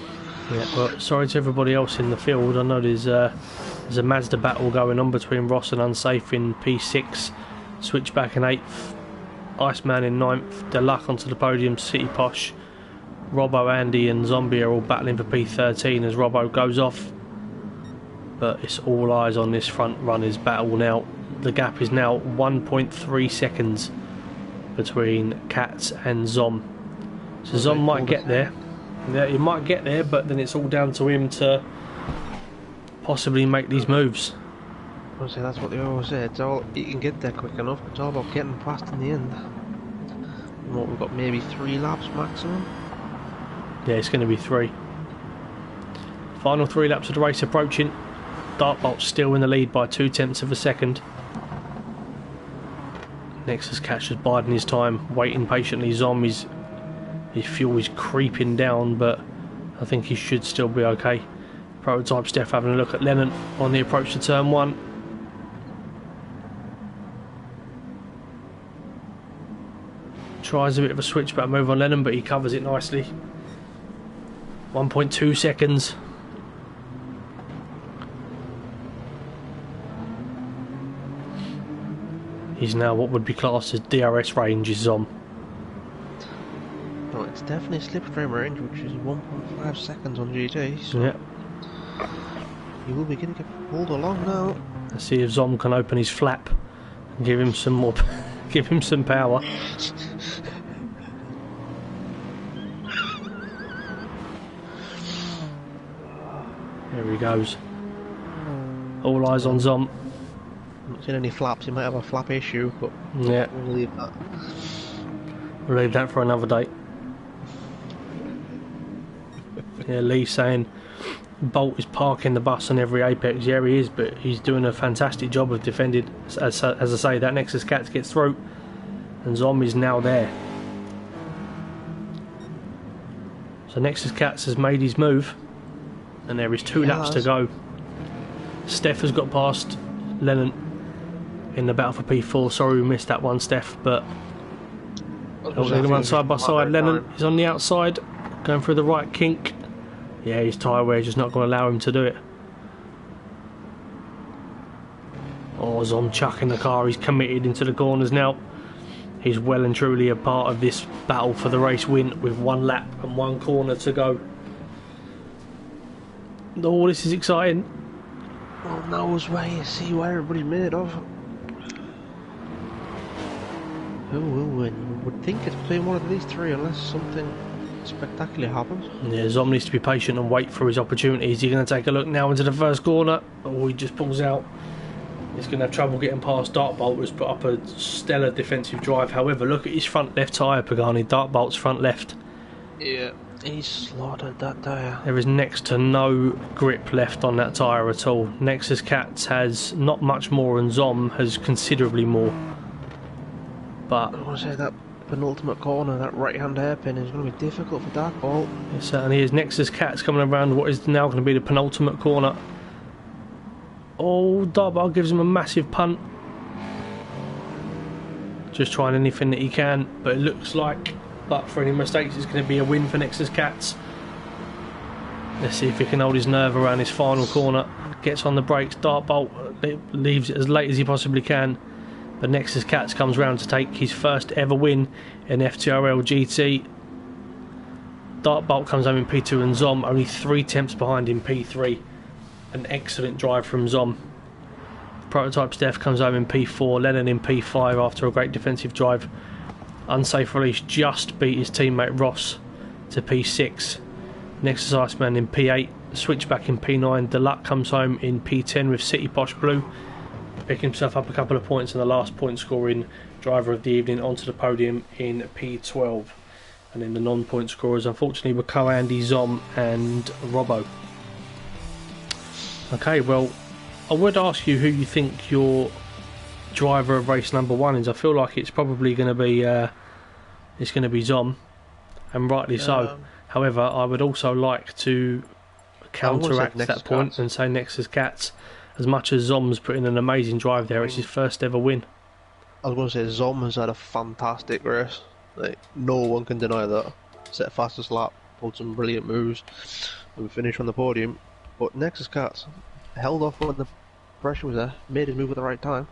Yeah, well, sorry to everybody else in the field. I know there's a Mazda battle going on between Ross and Unsafe in P6, Switchback in 8th, Iceman in 9th, Deluxe onto the podium, City Posh, Robbo, Andy and Zombie are all battling for P13 as Robbo goes off. But it's all eyes on this front runners battle now. The gap is now 1.3 seconds between Cats and Zom. So Zom might get there. Yeah, he might get there, but then it's all down to him to possibly make these moves. Honestly, that's what they always say. It's all, he can get there quick enough. It's all about getting past in the end. And what, we've got maybe 3 laps maximum? Yeah, it's going to be 3. Final 3 laps of the race approaching. Dartbolt still in the lead by 0.2 of a second. Nexus Catch is biding his time, waiting patiently. Zom, his fuel is creeping down, but I think he should still be okay. Prototype Steph having a look at Lennon on the approach to turn 1. Tries a bit of a switchback move on Lennon, but he covers it nicely. 1.2 seconds. He's now what would be classed as DRS range is Zom. Oh, it's definitely slipstream range, which is 1.5 seconds on GT, so yeah. He will be going to get pulled along now. Let's see if Zom can open his flap and give him some more, give him some power. There he goes. All eyes on Zom. I'm not seeing any flaps. He might have a flap issue, but yeah, we'll leave that. We'll leave that for another day. Yeah, Lee saying Bolt is parking the bus on every apex. Yeah, he is, but he's doing a fantastic job of defending. As I say, that Nexus Cats gets through, and Zom is now there. So Nexus Cats has made his move, and there is 2 laps to go. Steph has got past Lennon in the battle for P4. Sorry we missed that one, Steph, but they're going to run side by side. Lennon is on the outside, going through the right kink. Yeah, his tyre wear is just not going to allow him to do it. Oh, Zom chucking the car. He's committed into the corners now. He's well and truly a part of this battle for the race win with 1 lap and 1 corner to go. Oh, this is exciting. Well, now is where you see what everybody's made of. Who will win? You would think it's between one of these three unless something spectacular happens. Yeah, Zom needs to be patient and wait for his opportunity. Is he going to take a look now into the first corner? Or he just pulls out? He's going to have trouble getting past Dartbolt, who's put up a stellar defensive drive. However, look at his front left tyre, Pagani. Dartbolt's front left. Yeah, he's slaughtered that tyre. There is next to no grip left on that tyre at all. Nexus Cats has not much more and Zom has considerably more. But I want to say that penultimate corner, that right-hand hairpin, is going to be difficult for Dartbolt. it certainly is. Nexus Cats coming around what is now going to be the penultimate corner. Oh, Dartbolt gives him a massive punt. Just trying anything that he can, but it looks like, but for any mistakes, it's going to be a win for Nexus Cats. Let's see if he can hold his nerve around his final corner. Gets on the brakes. Dartbolt leaves it as late as he possibly can. But Nexus Cats comes round to take his first ever win in FTRL GT. Dartbolt comes home in P2 and Zom only 3 tenths behind in P3. An excellent drive from Zom. Prototype Steph comes home in P4, Lennon in P5 after a great defensive drive. Unsafe Release just beat his teammate Ross to P6. Nexus Iceman in P8, Switchback in P9, Deluxe comes home in P10 with City Posh Blue, picking himself up a couple of points in the last point scoring driver of the evening onto the podium in P12. And then the non-point scorers unfortunately were Andy, Zom and Robbo. Okay, well, I would ask you who you think your driver of race number 1 is. I feel like it's probably going to be Zom, and rightly so. However, I would also like to counteract that point and say Nexus Cats. As much as Zom's put in an amazing drive there, it's his first ever win. I was going to say Zom has had a fantastic race. Like, no one can deny that. Set a fastest lap, pulled some brilliant moves, and finished on the podium. But Nexus Cats held off when the pressure was there, made his move at the right time,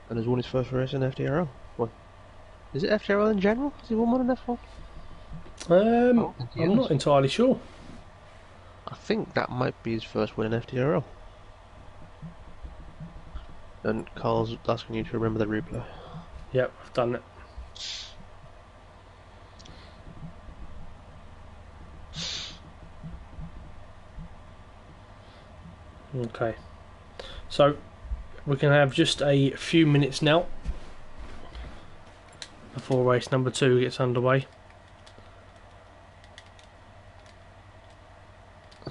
and has won his first race in FTRL. What? Is it FTRL in general? Has he won one in F1? I'm not entirely sure. I think that might be his first win in FTRL. And Carl's asking you to remember the replay. Yep, I've done it. Okay, so we can have just a few minutes now before race number 2 gets underway.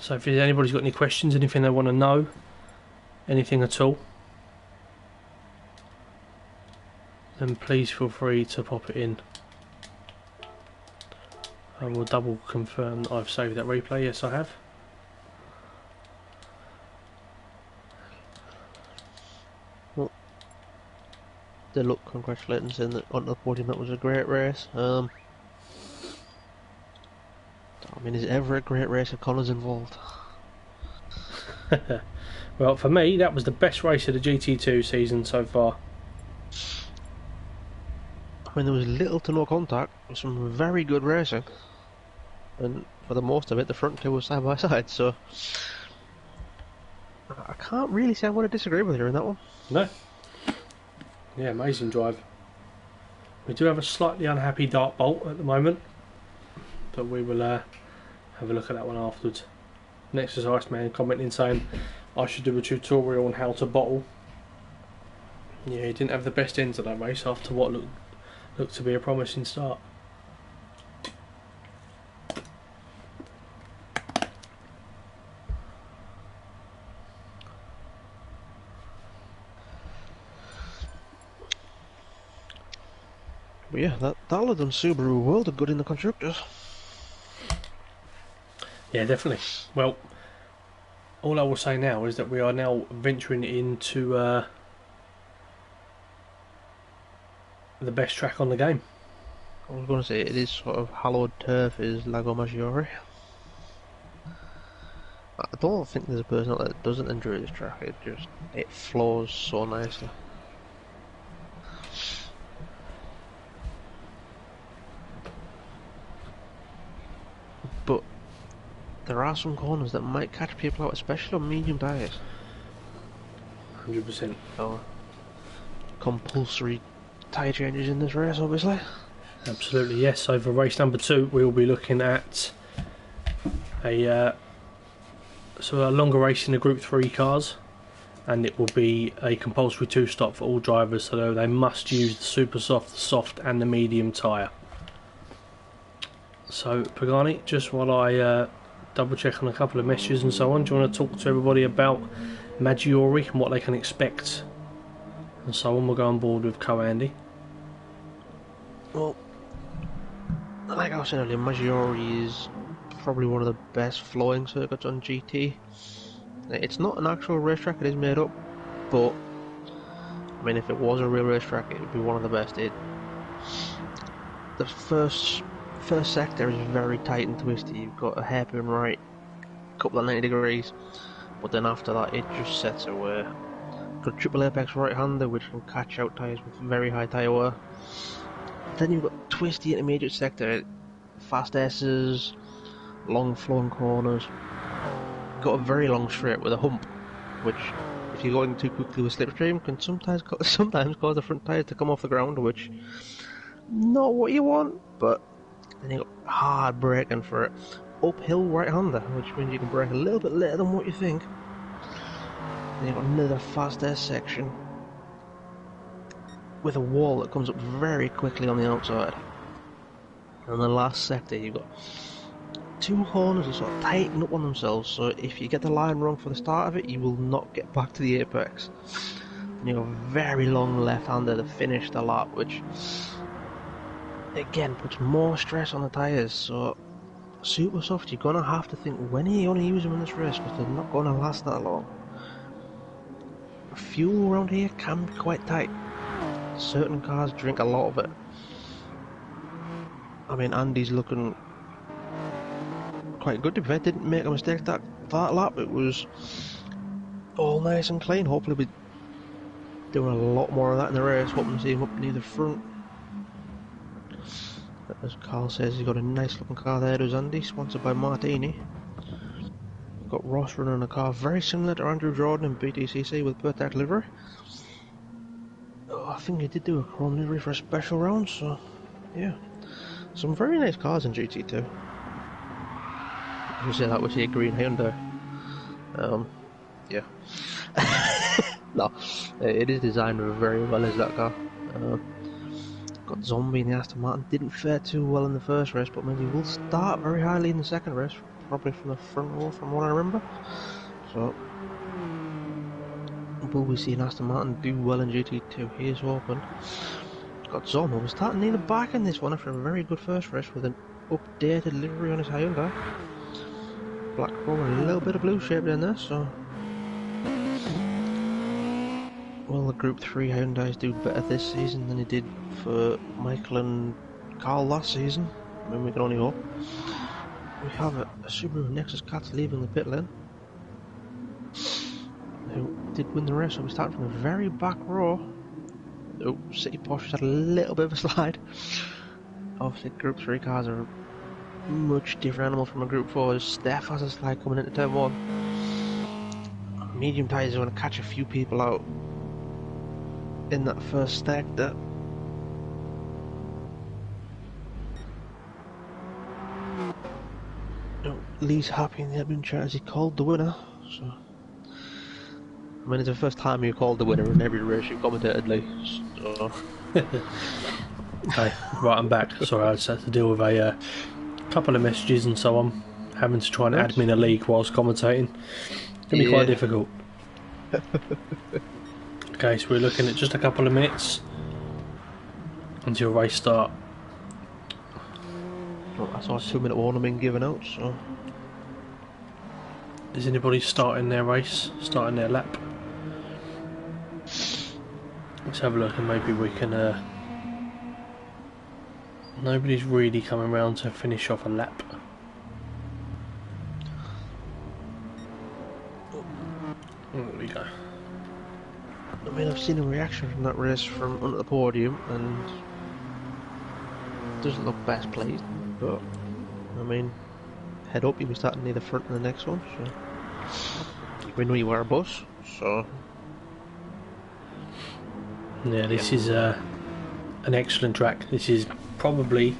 So if anybody's got any questions, anything they want to know, anything at all, then please feel free to pop it in. And we'll double confirm that I've saved that replay. Yes, I have. They look congratulating, saying that on the podium that was a great race. I mean, is it ever a great race if Connor's involved? Well, for me, that was the best race of the GT2 season so far. I mean, there was little to no contact, with some very good racing, and for the most of it, the front two were side by side, so I can't really say I want to disagree with you in that one. No. Yeah, amazing drive. We do have a slightly unhappy Dartbolt at the moment, but we will have a look at that one afterwards. Nexus Iceman commenting saying I should do a tutorial on how to bottle. Yeah, he didn't have the best end of that race after what looked to be a promising start. But yeah, that'll have done Subaru World of good in the constructors. Yeah, definitely. Well, all I will say now is that we are now venturing into the best track on the game. I was going to say, it is sort of hallowed turf, is Lago Maggiore. I don't think there's a person out there that doesn't enjoy this track. It flows so nicely. But there are some corners that might catch people out, especially on medium tyres. 100%. So, compulsory tyre changes in this race, obviously. Absolutely, yes. So for race number 2, we will be looking at a longer race in the Group 3 cars, and it will be a compulsory 2-stop for all drivers, so they must use the super soft, the soft and the medium tyre. So Pagani, just while I double check on a couple of messages and so on, do you want to talk to everybody about Maggiore and what they can expect and so on? We'll go on board with Co-Andy. Well, like I was saying earlier, Maggiore is probably one of the best flowing circuits on GT. It's not an actual racetrack, it is made up, but I mean, if it was a real racetrack, it would be one of the best. The first sector is very tight and twisty. You've got a hairpin right, a couple of 90 degrees, but then after that, it just sets away. Got a triple apex right-hander, which can catch out tyres with very high tyre wear. Then you've got twisty intermediate sector, fast S's, long flowing corners. Got a very long straight with a hump, which, if you're going too quickly with slipstream, can sometimes cause the front tyres to come off the ground, which not what you want. But then you got hard braking for it. Uphill right-hander, which means you can brake a little bit later than what you think. Then you've got another fast S section with a wall that comes up very quickly on the outside. And the last sector, you've got two corners that sort of tighten up on themselves, so if you get the line wrong for the start of it, you will not get back to the apex. And you have a very long left-hander to finish the lap, which again puts more stress on the tyres. So super soft, you're gonna have to think, when are you gonna use them in this race, because they're not gonna last that long. Fuel around here can be quite tight. Certain cars drink a lot of it. I mean, Andy's looking quite good, to be fair. Didn't make a mistake that lap. It was all nice and clean. Hopefully we'll be doing a lot more of that in the race. Hoping to see him up near the front. As Carl says, he's got a nice looking car there, does Andy, sponsored by Martini. We've got Ross running a car very similar to Andrew Jordan in BTCC with Pertac livery. Oh, I think he did do a chrome livery for a special round, so yeah. Some very nice cars in GT2. You say that was a green Hyundai. Yeah. No, it is designed very well as that car. Got Zombie in the Aston Martin. Didn't fare too well in the first race, but maybe will start very highly in the second race, probably from the front row, from what I remember. So, will we see an Aston Martin do well in GT2? Here's hoping. Got Zombie. We're starting near the back in this one after a very good first race with an updated livery on his Hyundai. Black chrome and a little bit of blue shape in there, so well, the Group 3 Hyundais do better this season than he did for Michael and Carl last season. I mean, we can only hope. We have a Subaru Nexus Cat leaving the pit lane, who did win the race, so we start from the very back row. Oh, City Porsche had a little bit of a slide. Obviously, Group 3 cars are much different animal from a Group 4. Steph has a slide coming into turn 1. Medium tyres are going to catch a few people out in that first sector. Lee's happy in the admin chat as he called the winner. So, I mean, it's the first time you called the winner in every race you commentated, Lee. So. Okay, right, I'm back. Sorry, I just had to deal with a couple of messages and so on. Having to try and admin a league whilst commentating can be quite difficult. Okay, so we're looking at just a couple of minutes until race start. Well, I saw a 2-minute warning being given out, so. Is anybody starting their race, starting their lap? Let's have a look and maybe we can... Nobody's really coming around to finish off a lap. There we go. I mean, I've seen a reaction from that race from under the podium, and it doesn't look best pleased, but I mean, head up, you'll be starting near the front of the next one, so we know you were a bus, so yeah, this is an excellent track. This is probably,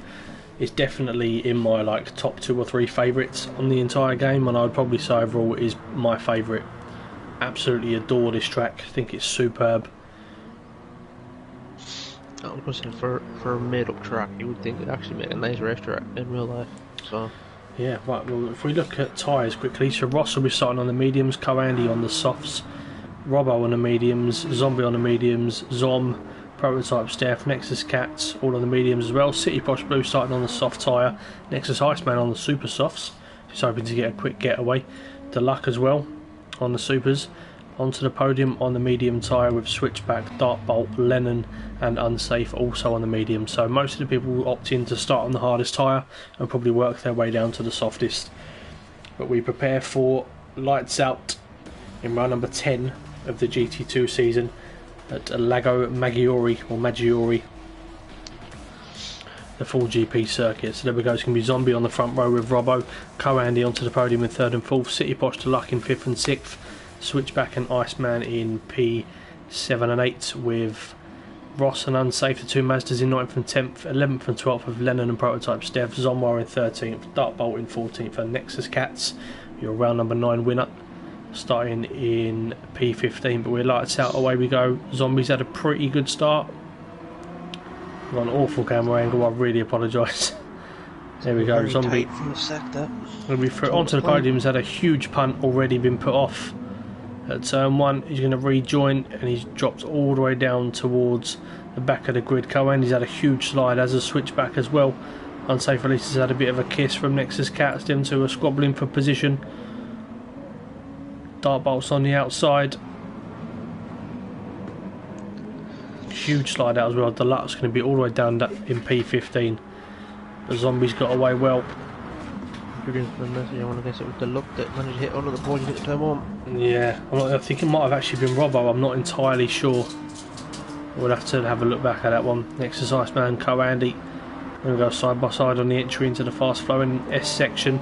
it's definitely in my like top 2 or 3 favourites on the entire game, and I would probably say overall it is my favourite. Absolutely adore this track. I think it's superb. I was going to say, for a made-up track, you would think it'd actually make a nice race track in real life. So yeah, right. Well, if we look at tyres quickly, so Ross will be starting on the mediums, Co-Andy on the softs, Robbo on the mediums, Zombie on the mediums, Zom, Prototype Steph, Nexus Cats all on the mediums as well. City Posh Blue starting on the soft tyre, Nexus Iceman on the super softs. He's hoping to get a quick getaway. Deluxe as well on the supers. Onto the podium on the medium tyre with Switchback, Dartbolt, Lennon and Unsafe also on the medium. So most of the people will opt in to start on the hardest tyre and probably work their way down to the softest. But we prepare for lights out in round number 10 of the GT2 season at Lago Maggiore, the full GP circuit. So there we go, it's going to be Zombie on the front row with Robbo, Co-Andy onto the podium in 3rd and 4th, City Posh to Luck in 5th and 6th, Switchback and Iceman in P7 and 8 with Ross and Unsafe, the 2 Mazdas in 9th and 10th, 11th and 12th with Lennon and Prototype Steph, Zomwar in 13th, Dartbolt in 14th and Nexus Cats, your round number 9 winner, starting in P15. But we're lights out, away we go. Zombies had a pretty good start. Got an awful camera angle, I really apologise. There we go, Zombie. From the sector. We'll be through onto the podium. He's had a huge punt already been put off at turn 1. He's going to rejoin and he's dropped all the way down towards the back of the grid. Cohen, he's had a huge slide as a Switchback as well. Unsafe Release has had a bit of a kiss from Nexus Cats. Them two are squabbling for position. Dartbolt's on the outside. Huge slide out as well. Deluxe going to be all the way down in P15. The Zombie's got away well. The message I want to guess it was the look that managed to hit under the ball you hit turn 1. Yeah, I think it might have actually been Robbo, I'm not entirely sure. We'll have to have a look back at that one. Nexus Iceman, Co-Andy. We're going to go side by side on the entry into the fast flowing S section.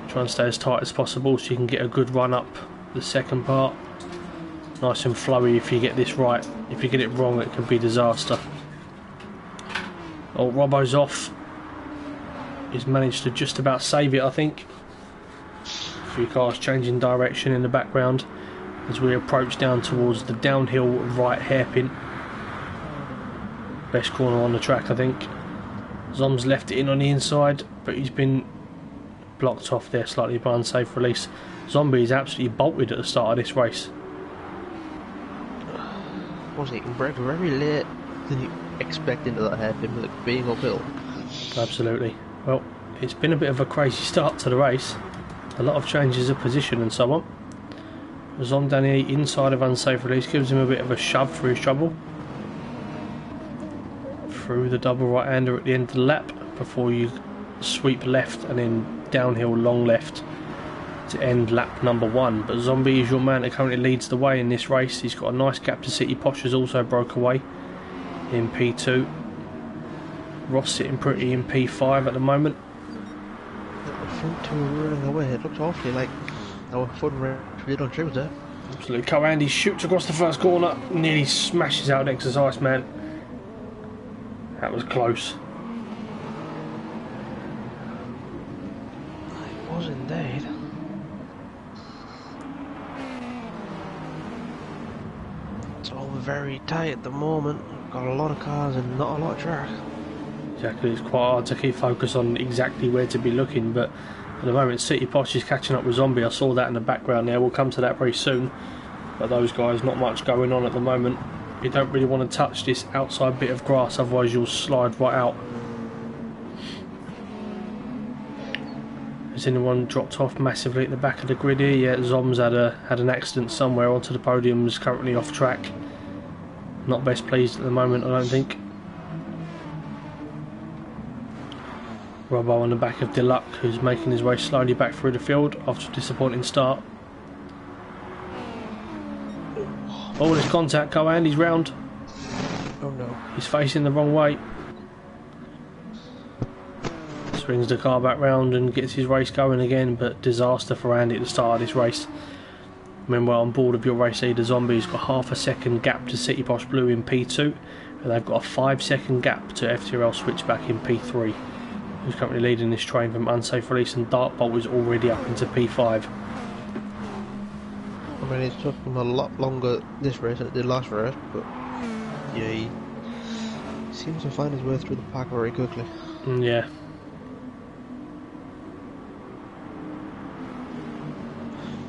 Try and stay as tight as possible so you can get a good run up the second part. Nice and flowy if you get this right. If you get it wrong it can be disaster. Oh, Robbo's off. He's managed to just about save it, I think. A few cars changing direction in the background as we approach down towards the downhill right hairpin. Best corner on the track, I think. Zom's left it in on the inside, but he's been blocked off there slightly by Unsafe Release. Zombie is absolutely bolted at the start of this race. Wasn't he brake very late than you expect into that hairpin with it being uphill? Absolutely. Well, it's been a bit of a crazy start to the race. A lot of changes of position and so on. Zom down the inside of Unsafe Release gives him a bit of a shove for his trouble. Through the double right-hander at the end of the lap before you sweep left and then downhill long left to end lap number 1. But Zombie is your man that currently leads the way in this race. He's got a nice gap to City Posh, has also broke away in P2. Ross sitting pretty in P5 at the moment. The front two are running away. It looks awfully like our fun race we did on Tuesday. Absolutely. Co-Andy shoots across the first corner, nearly smashes out Nexus Iceman. That was close. It was indeed. It's all very tight at the moment. Got a lot of cars and not a lot of track. Exactly, it's quite hard to keep focus on exactly where to be looking, but at the moment City Posh is catching up with Zombie. I saw that in the background there. We'll come to that very soon. But those guys, not much going on at the moment. You don't really want to touch this outside bit of grass, otherwise you'll slide right out. Has anyone dropped off massively at the back of the grid here? Yeah, Zom's had an accident somewhere onto the podium, is currently off track. Not best pleased at the moment, I don't think. Robbo on the back of Deluxe, who's making his way slowly back through the field after a disappointing start. Oh, there's contact. Co-Andy, he's round. Oh no. He's facing the wrong way. swings the car back round and gets his race going again, but disaster for Andy at the start of this race. Remember, on board of your race leader Zombie's got half a second gap to City Posh Blue in P2, and they've got a 5-second gap to FTRL Switchback in P3, who's currently leading this train from unsafe release, and Dartbolt is already up into P5. I mean, it took him a lot longer this race than it did last race, but yeah, he seems to find his way through the pack very quickly. Yeah.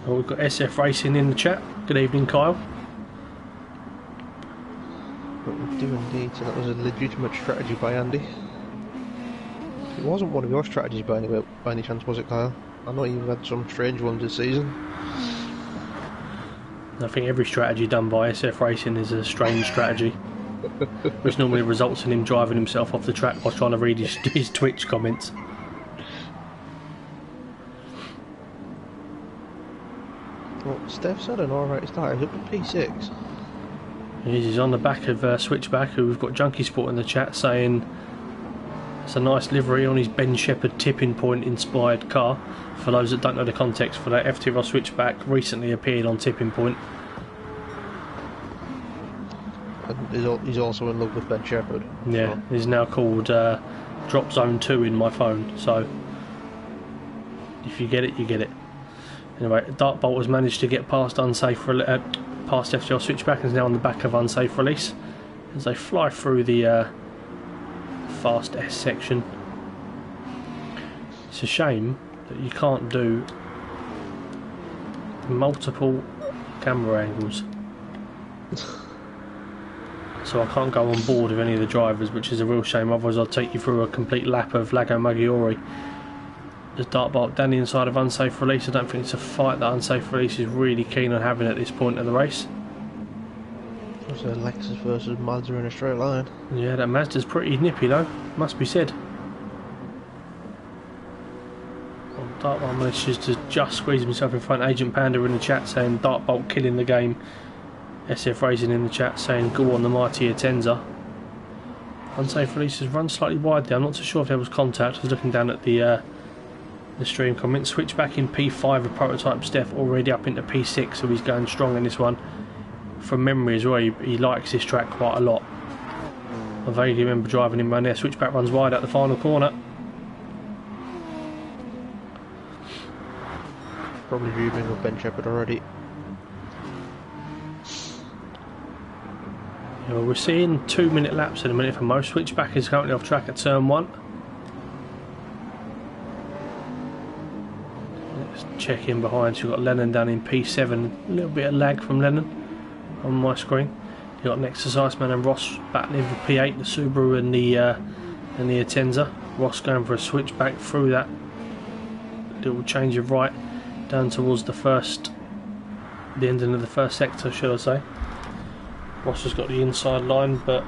Well, we've got SF Racing in the chat. Good evening, Kyle. But we do indeed, so that was a legitimate strategy by Andy. It wasn't one of your strategies by any chance, was it, Kyle? I know you've had some strange ones this season. I think every strategy done by SF Racing is a strange strategy, which normally results in him driving himself off the track while trying to read his Twitch comments. Well, Steph said an alright start. He's up to P6. He's on the back of Switchback, who we've got Junkie Sport in the chat saying it's a nice livery on his Ben Shepherd tipping point inspired car. For those that don't know the context for that, FTRL Switchback recently appeared on Tipping Point. And he's also in love with Ben Shepherd. Yeah, so. he's now called Drop Zone 2 in my phone, so if you get it, you get it. Anyway, Dartbolt has managed to get past past FTRL Switchback and is now on the back of unsafe release as they fly through the fast S section. It's a shame that you can't do multiple camera angles, so I can't go on board with any of the drivers, which is a real shame. Otherwise I'll take you through a complete lap of Lago Maggiore. There's Dartbolt down the inside of unsafe release. I don't think it's a fight that unsafe release is really keen on having at this point of the race. It's a Lexus versus Mazda in a straight line. Yeah, that Mazda's pretty nippy though, must be said. Well, Dartbolt manages to just squeeze himself in front. Agent Panda in the chat saying Dartbolt killing the game. SF Racing in the chat saying go on the mighty Atenza. Unsafe release has run slightly wide there. I'm not too sure if there was contact. I was looking down at the stream comments. Switchback in P5 of prototype Steph already up into P6, so he's going strong in this one. From memory as well, he likes this track quite a lot. I vaguely remember driving him around there. Switchback runs wide at the final corner. Probably reviewing with Ben Shepherd already. Yeah, well, we're seeing 2-minute laps in a minute for most. Switchback is currently off track at turn 1. Let's check in behind. So we've got Lennon down in P7. A little bit of lag from Lennon on my screen. You've got Nexus Iceman and Ross battling for P8, the Subaru and the Atenza. Ross going for a switchback through that little change of right down towards the ending of the first sector, should I say. Ross has got the inside line, but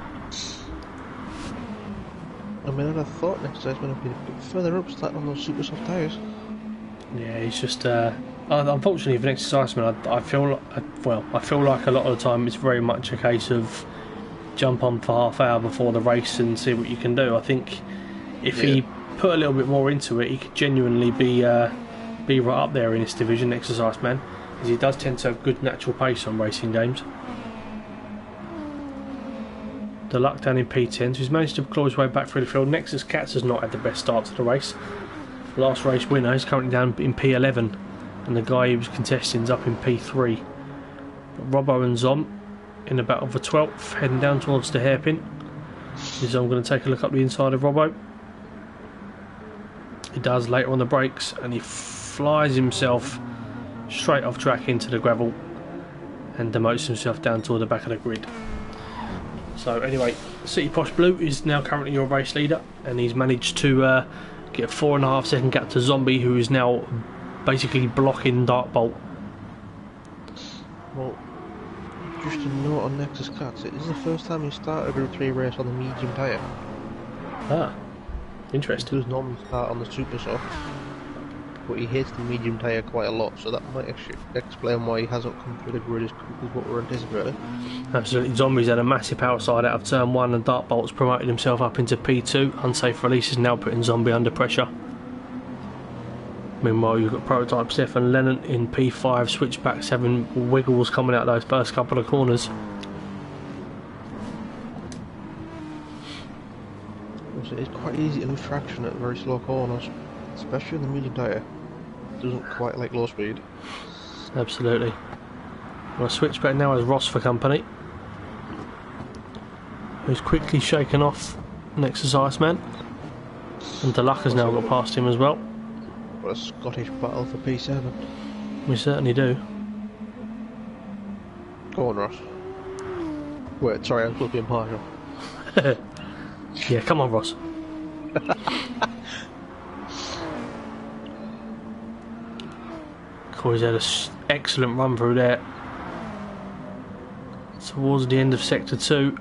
I mean, I'd have thought Nexus Iceman would be a bit further up, starting on those super soft tyres. yeah, he's just unfortunately for Nexus Iceman, I feel like a lot of the time it's very much a case of jump on for half hour before the race and see what you can do. I think if he put a little bit more into it, he could genuinely be right up there in this division, Nexus Iceman, because he does tend to have good natural pace on racing games. The luck down in P10, so he's managed to claw his way back through the field. Nexus Cats has not had the best start to the race. Last race winner is currently down in P11, and the guy he was contesting is up in P3. Robbo and Zom in the battle for 12th, heading down towards the hairpin. Zom going to take a look up the inside of Robbo. He does later on the brakes, and he flies himself straight off track into the gravel and demotes himself down toward the back of the grid. So anyway, City Posh Blue is now currently your race leader, and he's managed to get a 4.5 second gap to Zombie, who is now basically blocking Dartbolt. Well, just a note on Nexus Cats, it is the first time he started a Group 3 race on the medium tyre. Ah, interesting. He does normally start on the super soft. but he hits the medium tyre quite a lot, so that might actually explain why he hasn't come through the grid as quick as what we're anticipating. Absolutely. Zombies had a massive outside out of turn 1 and Dartbolt's promoted himself up into P2. Unsafe release is now putting Zombie under pressure. Meanwhile, you've got Prototype Steph and Lennon in P5, switchbacks having wiggles coming out those first couple of corners. It's quite easy to lose traction at very slow corners, especially in the medium tyre. It doesn't quite like low speed. Absolutely. Well, switchback now has Ross for company, who's quickly shaken off Nexus Iceman, and Deluck has now got past him as well. What a Scottish battle for P7. We certainly do. Go on, Ross. Wait, sorry, I was supposed to be impartial. Yeah, come on, Ross. Corey's had an excellent run through there. Towards the end of Sector 2.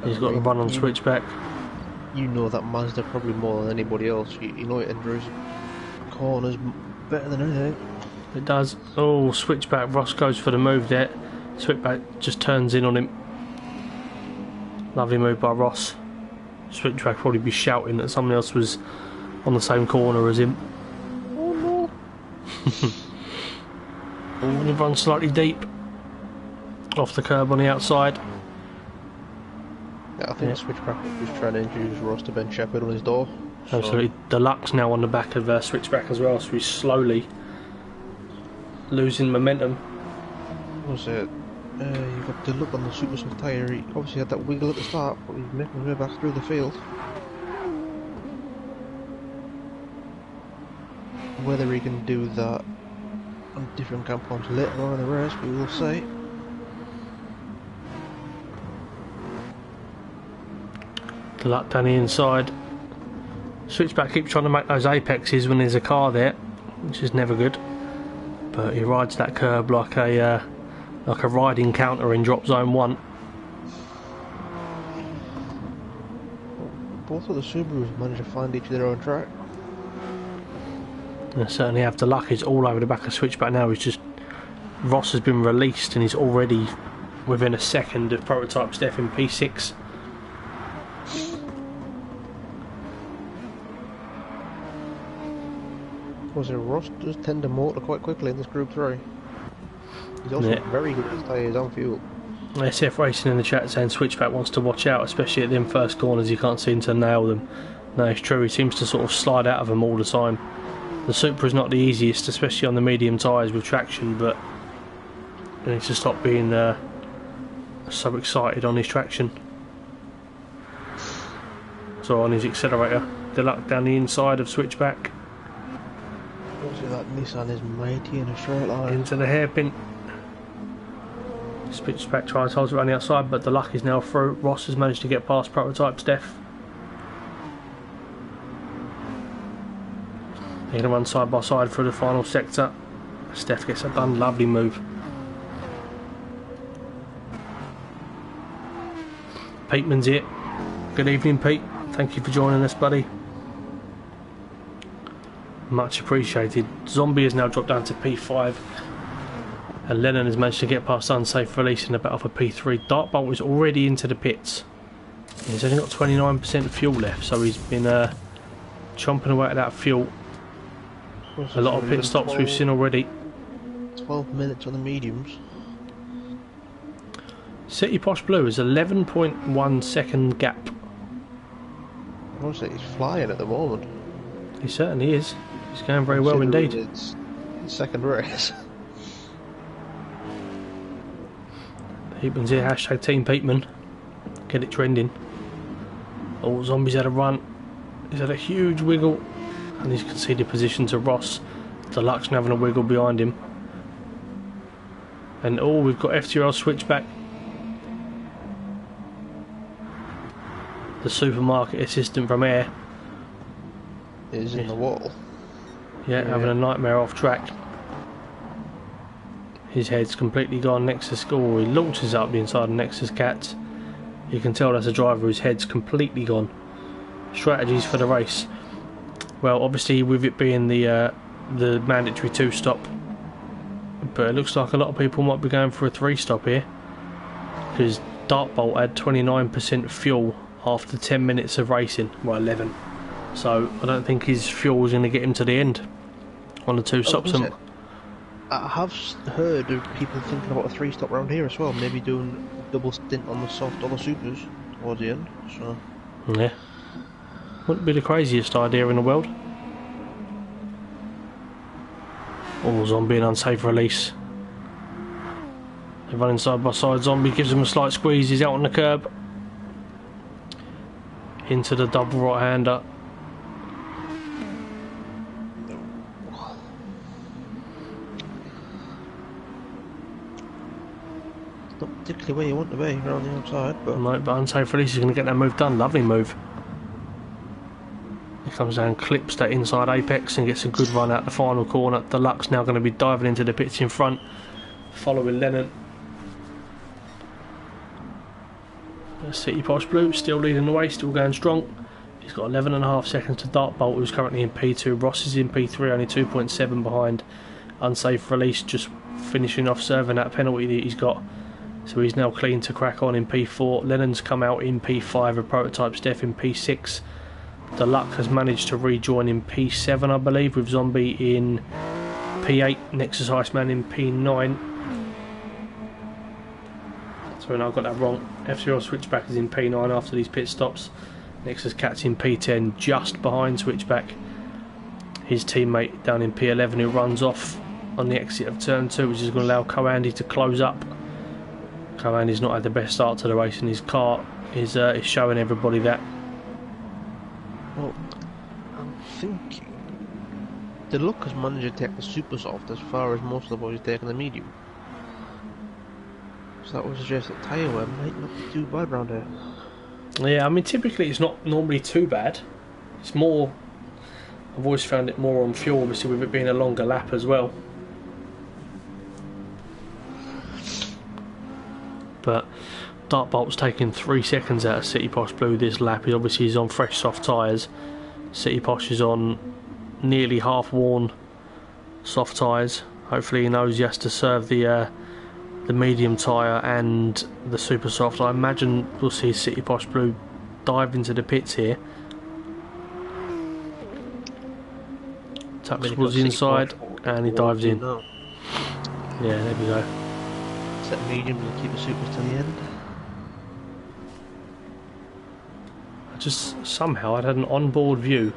He's got the run on switchback. You know that Mazda probably more than anybody else. You know it enters corners better than anything. It does. Oh, switchback. Ross goes for the move there. Switchback just turns in on him. Lovely move by Ross. Switchback probably be shouting that someone else was on the same corner as him. Oh no! Oh, and he runs slightly deep. Off the curb on the outside. Yeah, I think Switchback was just trying to introduce Ross to Ben Shepherd on his door. Absolutely. Deluxe now on the back of Switchback as well, so he's slowly losing momentum. What was it? You've got Deluxe on the super soft tyre. He obviously had that wiggle at the start, but he's making his way back through the field. Whether he can do that on different compounds later on in the race, we will see. Deluxe down the inside. Switchback keeps trying to make those apexes when there's a car there, which is never good. But he rides that curb like a riding counter in drop zone 1. Both of the Subarus managed to find each of their own track. And certainly have the luck. He's all over the back of Switchback now. He's just Ross has been released and he's already within a second of Prototype Steph in P6. Was it Ross does tend to motor quite quickly in this Group 3. He's also very good at his tyres and fuel. SF Racing in the chat saying Switchback wants to watch out, especially at them first corners. He can't seem to nail them. No, it's true. He seems to sort of slide out of them all the time. The Supra is not the easiest, especially on the medium tyres with traction, but he needs to stop being so excited on his traction. So on his accelerator. Deluxe down the inside of Switchback. Obviously that Nissan is mighty in a straight line. Into the hairpin. Switchback tries to hold it around the outside, but Deluxe is now through. Ross has managed to get past Prototype Steph. They're going to run side by side through the final sector. Steph gets it done. Lovely move. Peteman's here. Good evening, Pete. Thank you for joining us, buddy. Much appreciated. Zombie has now dropped down to P5. And Lennon has managed to get past unsafe release in the battle for P3. Dartbolt is already into the pits. He's only got 29% fuel left, so he's been chomping away at that fuel. A lot of pit stops we've seen already. 12 minutes on the mediums. City Posh Blue is 11.1 second gap. I want to say he's flying at the moment. He certainly is. He's going very well indeed. It's his second race. Peteman's here, hashtag Team Peteman. Get it trending. Oh, Zombie's had a run. He's had a huge wiggle. And he's conceded position to Ross. Deluxe having a wiggle behind him. And oh, we've got FTRL switchback. The supermarket assistant from Air is in the wall. Yeah, having a nightmare off track. His head's completely gone. Nexus score. He launches up the inside of Nexus Cats. You can tell that's a driver whose head's completely gone. Strategies for the race. Well, obviously with it being the mandatory 2-stop, but it looks like a lot of people might be going for a 3-stop here, because Dartbolt had 29% fuel after 10 minutes of racing, well 11, so I don't think his fuel is going to get him to the end on the 2 stops. I have heard of people thinking about a 3-stop round here as well, maybe doing a double stint on the soft or the supers towards the end, so... Yeah. Wouldn't be the craziest idea in the world. Oh, Zombie and unsafe release. They're running side by side. Zombie gives him a slight squeeze. He's out on the curb. Into the double right-hander. Not particularly where you want to be, around the outside, but... No, but unsafe release is going to get that move done. Lovely move. He comes down, clips that inside apex and gets a good run out the final corner. Deluxe now going to be diving into the pits in front, following Lennon. City Posh Blue still leading the way, still going strong. He's got 11.5 seconds to Dartbolt, who's currently in P2. Ross is in P3, only 2.7 behind. Unsafe release, just finishing off serving that penalty that he's got. So he's now clean to crack on in P4. Lennon's come out in P5, a prototype Steph in P6. Deluxe has managed to rejoin in P7, I believe, with Zombie in P8, Nexus Iceman in P9. Sorry, no, I got that wrong. FTRL Switchback is in P9 after these pit stops. Nexus Cat's in P10, just behind Switchback. His teammate down in P11, who runs off on the exit of turn 2, which is going to allow Coandy to close up. Coandy's not had the best start to the race, and his car is showing everybody that. Well, I'm thinking Deluxe has managed to take the super soft as far as most of the boys taking the medium. So that would suggest that tyre wear might not be too bad round here. Yeah, I mean typically it's not normally too bad. It's more, I've always found it more on fuel, obviously with it being a longer lap as well. But Dartbolt's taken 3 seconds out of City Posh Blue this lap. Obviously he's on fresh soft tyres. City Posh is on nearly half worn soft tyres. Hopefully he knows he has to serve the medium tyre and the super soft. I imagine we'll see City Posh Blue dive into the pits here. Tux was inside and he dives in. Yeah, there we go. Set medium and keep the supers to the end. Just somehow I'd had an onboard view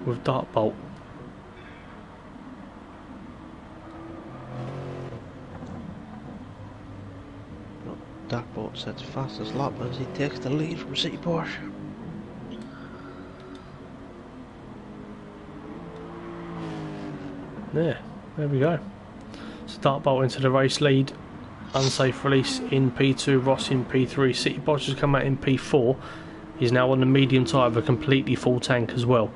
with Dartbolt. Dartbolt sets fastest lap as he takes the lead from City Posh. There we go. So Dartbolt into the race lead. Unsafe release in P2, Ross in P3. City Posh has come out in P4. He's now on the medium tyre of a completely full tank as well.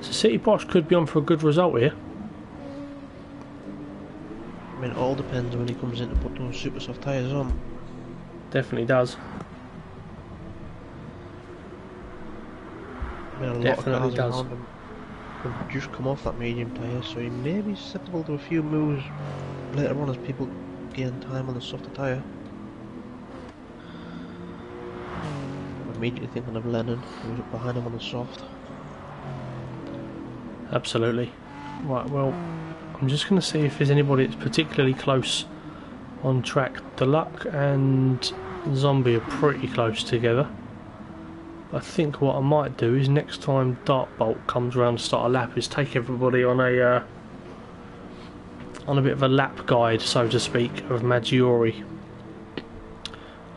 So City Posh could be on for a good result here. I mean, it all depends when he comes in to put those super soft tyres on. Definitely does. I mean, a Definitely lot of cars does. around him have just come off that medium tyre, so he may be susceptible to a few moves later on as people gain time on the softer tyre. I'm immediately thinking of Lennon, who's up behind him on the soft. Absolutely. Right, well, I'm just going to see if there's anybody that's particularly close on track. Deluxe and Zombie are pretty close together. I think what I might do is next time Dartbolt comes around to start a lap is take everybody on a bit of a lap guide, so to speak, of Maggiore.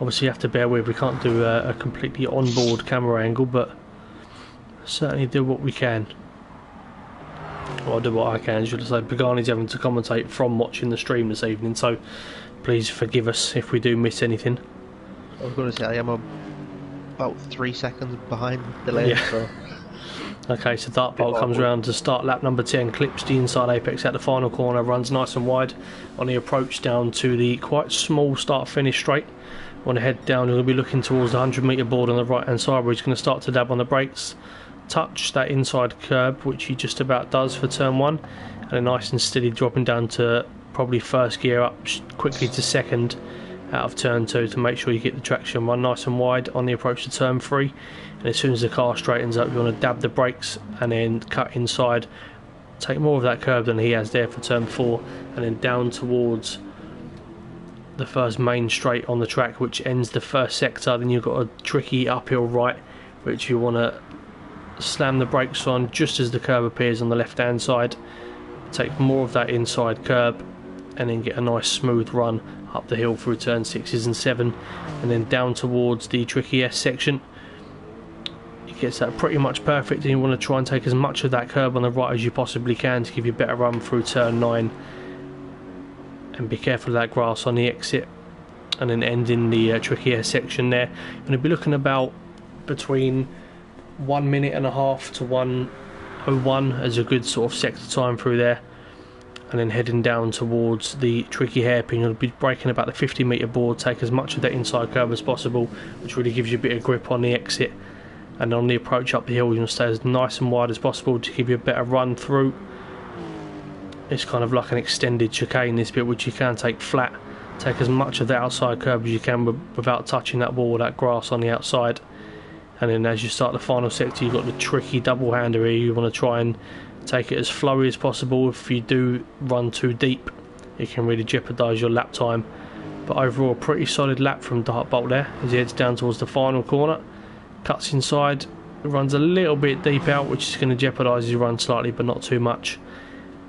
Obviously you have to bear with, we can't do a completely onboard camera angle, but certainly do what we can. Well, I'll do what I can, should I say. Pagani's having to commentate from watching the stream this evening, so please forgive us if we do miss anything. I was going to say I am about 3 seconds behind the lane, Yeah. so... Okay, so Dartbolt comes around to start lap number 10, clips the inside apex at the final corner, runs nice and wide on the approach down to the quite small start-finish straight. On the head down, he'll be looking towards the 100 metre board on the right hand side where he's going to start to dab on the brakes. touch that inside curb, which he just about does for turn 1, and then nice and steady dropping down to probably first gear up quickly to second out of turn 2 to make sure you get the traction run nice and wide on the approach to turn 3. And as soon as the car straightens up, you want to dab the brakes and then cut inside, take more of that curb than he has there for turn 4, and then down towards the first main straight on the track, which ends the first sector. Then you've got a tricky uphill right, which you want to slam the brakes on just as the curb appears on the left hand side, take more of that inside curb, and then get a nice smooth run up the hill through turn 6s and 7, and then down towards the tricky S section. It gets that pretty much perfect, and you want to try and take as much of that curb on the right as you possibly can to give you a better run through turn 9, and be careful of that grass on the exit, and then end in the tricky S section there. You're going to be looking about between 1.5 minutes to 1:01 as a good sort of sector time through there, and then heading down towards the tricky hairpin. You'll be braking about the 50-metre board, take as much of that inside curve as possible, which really gives you a bit of grip on the exit, and on the approach up the hill you'll stay as nice and wide as possible to give you a better run through. It's kind of like an extended chicane, this bit, which you can take flat, take as much of the outside curve as you can without touching that wall or that grass on the outside. And then as you start the final sector, you've got the tricky double hander here. You want to try and take it as flowy as possible. If you do run too deep, it can really jeopardise your lap time. But overall, a pretty solid lap from Dartbolt there as he heads down towards the final corner, cuts inside, runs a little bit deep out, which is going to jeopardise his run slightly, but not too much.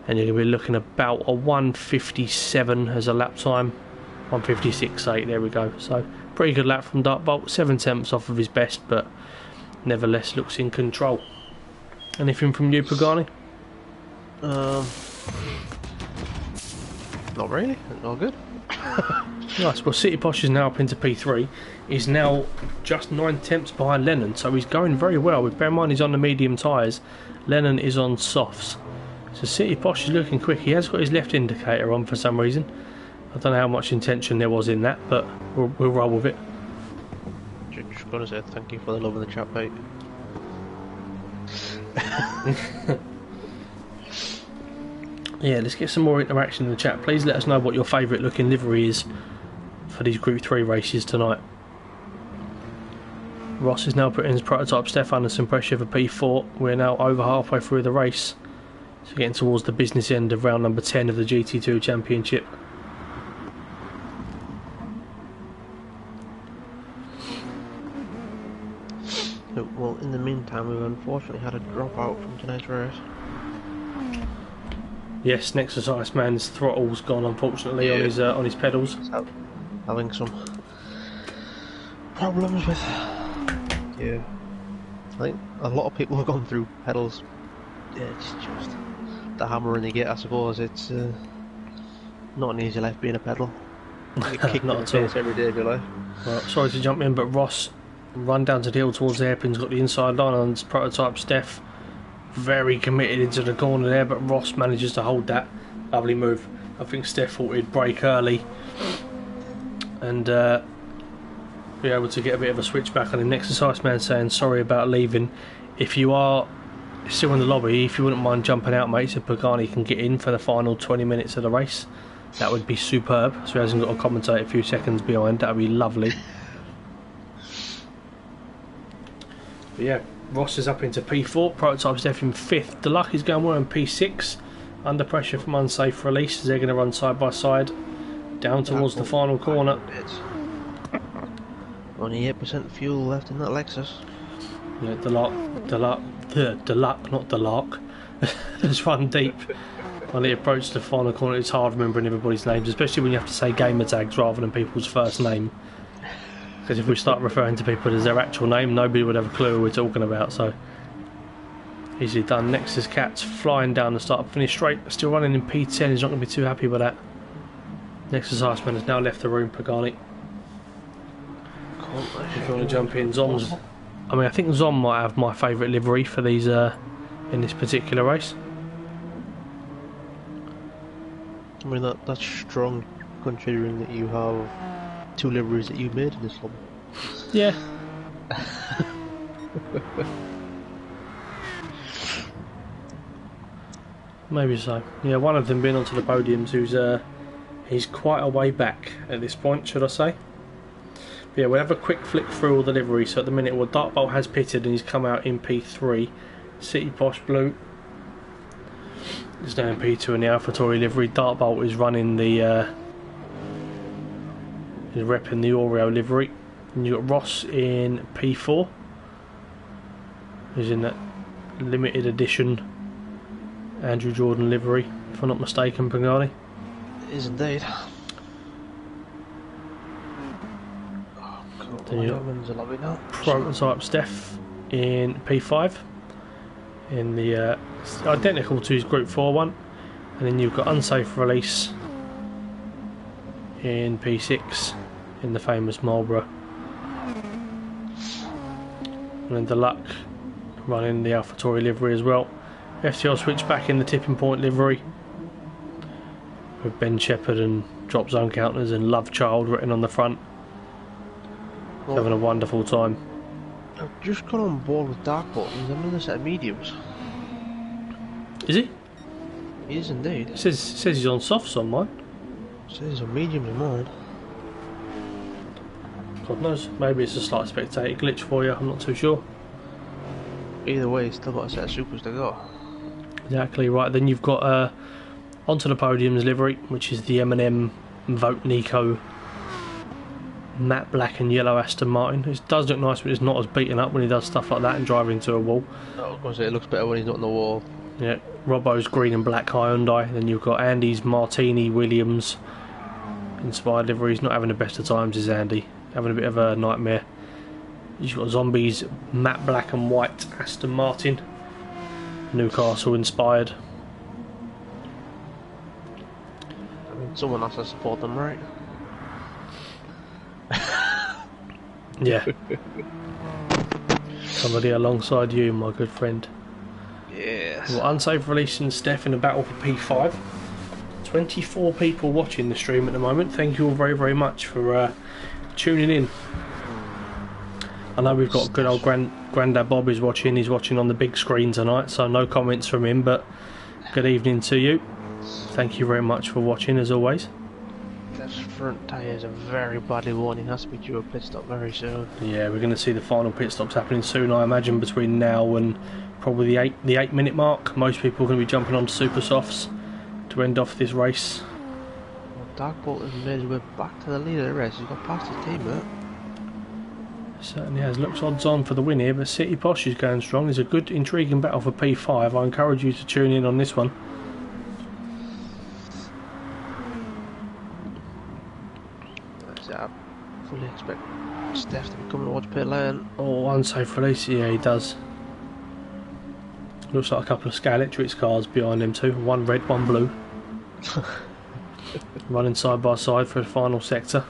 And you're going to be looking about a 1:57 as a lap time, 1:56.8. There we go. So pretty good lap from Dartbolt, 7/10 off of his best, but nevertheless looks in control. Anything from you, Pagani? Not really. All good. Nice. Well, City Posh is now up into P3. He's now just 9/10 behind Lennon, so he's going very well. Bear in mind he's on the medium tyres. Lennon is on softs. So City Posh is looking quick. He has got his left indicator on for some reason. I don't know how much intention there was in that, but we'll roll with it. Just going to say thank you for the love of the chat, mate. Yeah, let's get some more interaction in the chat. Please let us know what your favourite looking livery is for these Group 3 races tonight. Ross is now putting his prototype Steph under some pressure for P4. We're now over halfway through the race, so getting towards the business end of round number 10 of the GT2 Championship. Well, in the meantime, we've unfortunately had a dropout from tonight's race. Yes, Nexus Iceman's throttle's gone, unfortunately, on his pedals. Having some problems with. Yeah, I think a lot of people have gone through pedals. Yeah, it's just the hammering they get. I suppose it's not an easy life being a pedal. You get kicked in the face every day of your life. Well, sorry to jump in, but Ross run down to the hill towards the hairpin's got the inside line on his prototype Steph. Very committed into the corner there, but Ross manages to hold that. Lovely move. I think Steph thought he'd brake early and be able to get a bit of a switch back on him. Nexus Iceman saying sorry about leaving. If you are still in the lobby, if you wouldn't mind jumping out, mate, so Pagani can get in for the final 20 minutes of the race, that would be superb. So he hasn't got to commentate a few seconds behind. That would be lovely. But yeah, Ross is up into P4, prototype Steph in 5th. Deluxe is going well in P6, under pressure from unsafe release as they're going to run side by side down towards the final corner. Only 8% fuel left in that Lexus. Yeah, Deluxe, not Delark. Just run deep on the approach to the final corner. It's hard remembering everybody's names, especially when you have to say gamer tags rather than people's first name. Because if we start referring to people as their actual name, nobody would have a clue who we're talking about. So easily done. Nexus Cat's flying down the start finish straight, still running in P10. He's not going to be too happy with that. Nexus Iceman has now left the room. Pagani, if you want to jump in, Zom's. I mean, I think Zom might have my favourite livery for these in this particular race. I mean that's strong, considering that you have 2 liveries that you made in this one. Yeah. Maybe so. Yeah, one of them being onto the podiums who's he's quite a way back at this point, should I say. But yeah, we'll have a quick flick through all the liveries. So at the minute, well, Dartbolt has pitted and he's come out in P3. City Posh Blue is now in P2 in the AlphaTauri livery. Dartbolt is running the is repping the Oreo livery. And you've got Ross in P4, who's in that limited edition Andrew Jordan livery, if I'm not mistaken, Pagani. It is indeed. Then you've got Prototype Steph in P5, in the identical to his Group 4 one, and then you've got Unsafe Release in P6 in the famous Marlborough, and then Deluxe running the AlphaTauri livery as well. FTRL switch back in the Tipping Point livery with Ben Shepherd and Drop Zone Counters and Love Child written on the front. Well, having a wonderful time. I've just gone on board with Darkbolt. He's another set of mediums. Is he? He is indeed. It says he's on softs on mine. It says he's on mediums in mine. God knows. Maybe it's a slight spectator glitch for you. I'm not too sure. Either way, he's still got a set of supers to go. Exactly right. Then you've got onto the podiums livery, which is the M&M Vote Nico matte black and yellow Aston Martin. It does look nice, but it's not as beaten up when he does stuff like that and driving into a wall. I was going to say it looks better when he's not on the wall. Yeah, Robbo's green and black Hyundai. Then you've got Andy's Martini Williams inspired livery. He's not having the best of times, is Andy? Having a bit of a nightmare. You've got Zombies matte black and white Aston Martin, Newcastle inspired. I mean, someone has to support them, right? Yeah. Somebody alongside you, my good friend. Yes. Well, Unsafe Release and Steph in a battle for P5. 24 people watching the stream at the moment. Thank you all very, very much for tuning in. I know we've got good old Grandad Bob is watching. He's watching on the big screen tonight, so no comments from him, but good evening to you. Thank you very much for watching, as always. This front tyre is a very badly worn. He has to be due a pit stop very soon. Yeah, we're going to see the final pit stops happening soon, I imagine, between now and probably the 8-minute mark. Most people are going to be jumping onto super softs to end off this race. Well, Darkbolt has made his way back to the lead of the race. He's got past his teammate. Certainly has. Looks odds on for the win here, but City Posh is going strong. There's a good, intriguing battle for P5. I encourage you to tune in on this one. I fully expect Steph to be coming towards pit lane. Oh, Unsafe Release, yeah, he does. Looks like a couple of Scalextrics cars behind him too. One red, one blue. Running side by side for the final sector.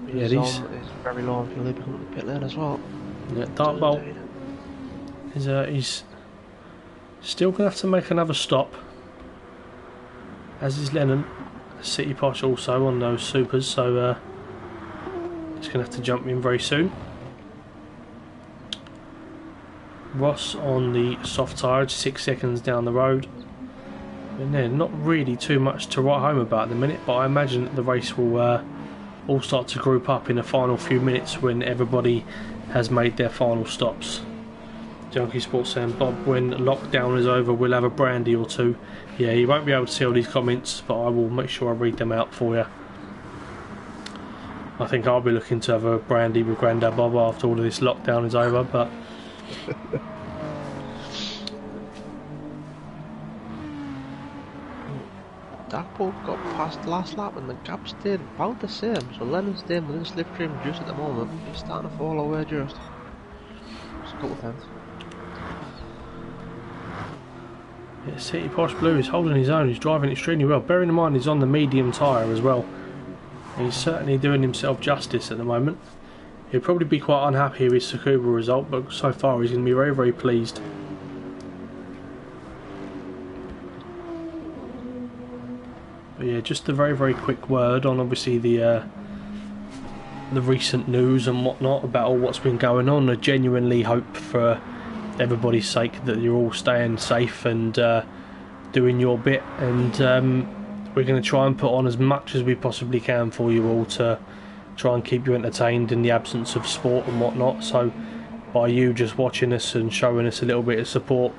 Yeah, he's very low on fuel. He'll be coming to pit lane as well. Yeah, Dartbolt he's still going to have to make another stop, as is Lennon. City Posh also on those supers, so he's going to have to jump in very soon. Ross on the soft tyre, 6 seconds down the road. And then not really too much to write home about at the minute, but I imagine that the race will all start to group up in the final few minutes when everybody has made their final stops. Junkie Sports saying, Bob, when lockdown is over, we'll have a brandy or two. Yeah, you won't be able to see all these comments, but I will make sure I read them out for you. I think I'll be looking to have a brandy with Grandad Bob after all of this lockdown is over, but... Darkbolt got past the last lap and the gap stayed about the same, so Lennon's staying within slipstream just at the moment. He's starting to fall away just. Just a couple times. Yeah, City Posh Blue is holding his own, he's driving extremely well. Bearing in mind he's on the medium tyre as well. He's certainly doing himself justice at the moment. He'll probably be quite unhappy with his Tsukuba result, but so far he's going to be very, very pleased. But yeah, just a very, very quick word on obviously the recent news and whatnot about all what's been going on. I genuinely hope for everybody's sake, that you're all staying safe and doing your bit, and we're going to try and put on as much as we possibly can for you all to try and keep you entertained in the absence of sport and whatnot. So by you just watching us and showing us a little bit of support,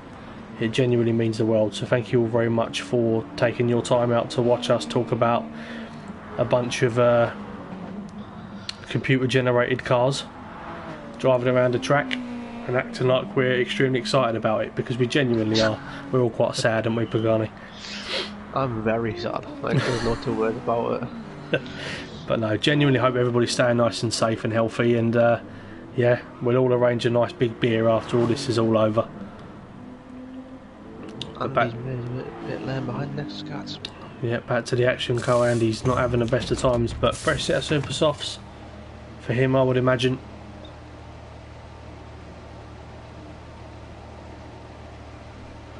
it genuinely means the world. So thank you all very much for taking your time out to watch us talk about a bunch of computer generated cars driving around a track and acting like we're extremely excited about it, because we genuinely are. We're all quite sad, aren't we, Pagani? I'm very sad. Like, there's no two words about it. But no, genuinely hope everybody's staying nice and safe and healthy, and yeah, we'll all arrange a nice big beer after all this is all over. Andy's a bit lame behind next cats. Yeah, back to the action. Carl Andy's not having the best of times, but fresh set of super softs for him, I would imagine.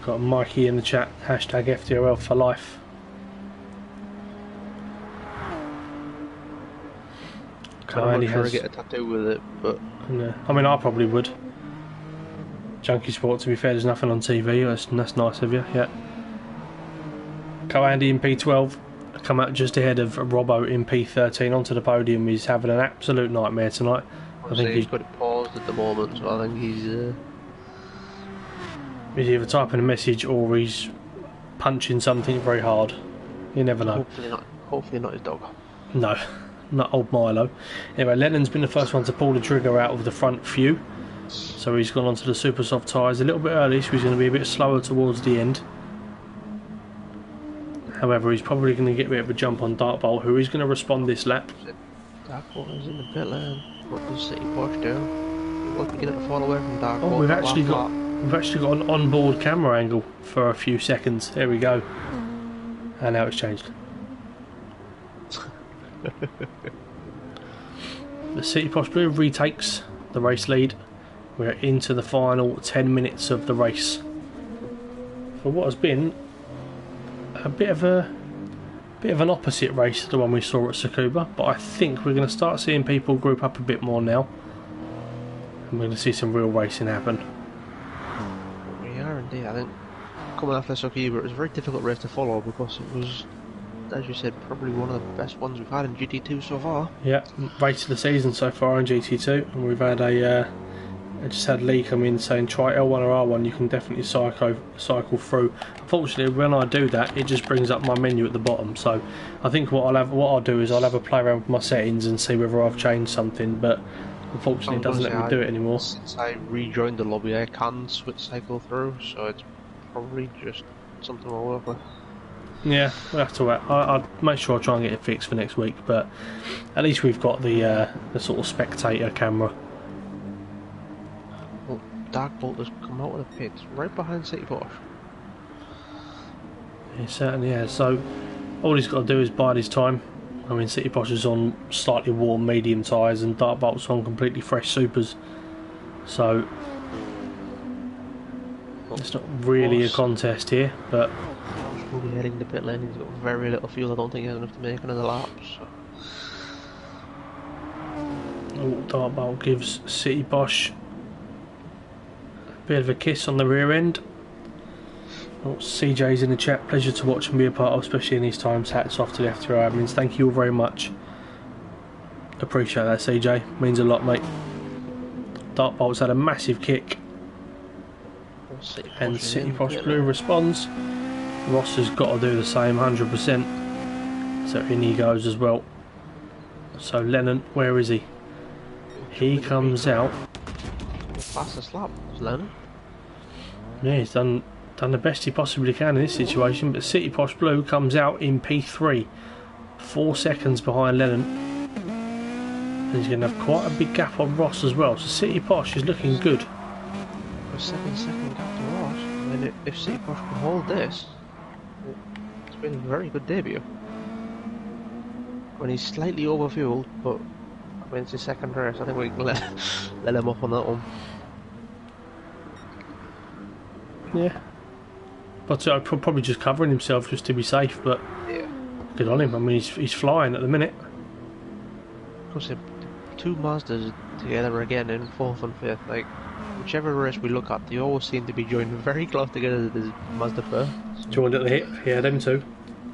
Got Mikey in the chat, hashtag FTRL for life. I'm not sure I get a tattoo with it, but yeah, I mean, I probably would. Junkie Sport, to be fair, there's nothing on TV. That's nice of you, yeah. Co-Andy in P12, come out just ahead of Robbo in P13 onto the podium. He's having an absolute nightmare tonight. I think he's got it paused at the moment, so I think he's either typing a message or he's punching something very hard. You never know. Hopefully not his dog. No, not old Milo. Anyway, Lennon's been the first one to pull the trigger out of the front few. So he's gone onto the super soft tyres a little bit early, so he's going to be a bit slower towards the end. However, he's probably going to get a bit of a jump on Darkbolt, who is going to respond this lap. Darkbolt is in the pit lane. What does City Porsche do? He was beginning to fall away from Darkbolt. Oh, we've actually got an onboard camera angle for a few seconds. There we go. And now it's changed. The City Porsche Blue retakes the race lead. We're into the final 10 minutes of the race. For what has been a bit of an opposite race to the one we saw at Tsukuba, but I think we're going to start seeing people group up a bit more now, and we're going to see some real racing happen. We are indeed. I think coming after Tsukuba, it was a very difficult race to follow because it was, as you said, probably one of the best ones we've had in GT2 so far. Yeah, race of the season so far in GT2, and we've had I just had Lee come in saying try L1 or R1, you can definitely cycle through. Unfortunately, when I do that, it just brings up my menu at the bottom. So I think what I'll do is I'll have a play around with my settings and see whether I've changed something. But unfortunately, it doesn't let me do it anymore. Since I rejoined the lobby, I can switch cycle through, so it's probably just something we'll work with. Yeah, we'll have to. I'll make sure I try and get it fixed for next week. But at least we've got the sort of spectator camera. Darkbolt has come out of the pits right behind City Porsche. He certainly has. So all he's got to do is bide his time. I mean, City Porsche is on slightly warm medium tyres and Darkbolt's on completely fresh supers. So it's not really a contest here, but we'll be heading to pit lane. He's got very little fuel. I don't think he has enough to make another lap. So. Oh, Darkbolt gives City Porsche bit of a kiss on the rear end. Oh, CJ's in the chat, pleasure to watch and be a part of, especially in these times. Hats off to the FTRL admins, thank you all very much. Appreciate that, CJ, means a lot, mate. Darkbolt's had a massive kick, and City Porsche Blue responds. Ross has got to do the same, 100%. So in he goes as well. So Lennon, where is he? He comes out. Fastest lap, Lennon. Yeah, he's done the best he possibly can in this situation, but City Porsche Blue comes out in P3, 4 seconds behind Lennon, and he's going to have quite a big gap on Ross as well. So City Porsche is looking good. A second gap to Ross. I mean, if City Porsche can hold this, it's been a very good debut. When he's slightly overfueled, but I mean it's his second race. I think we can let him up on that one. Yeah, but probably just covering himself just to be safe. But yeah, good on him. I mean, he's flying at the minute. Of course, two Mazdas together again in 4th and 5th. Like, whichever race we look at, they always seem to be joined very close together. There's Mazda first. Joined at the hip, yeah, them two.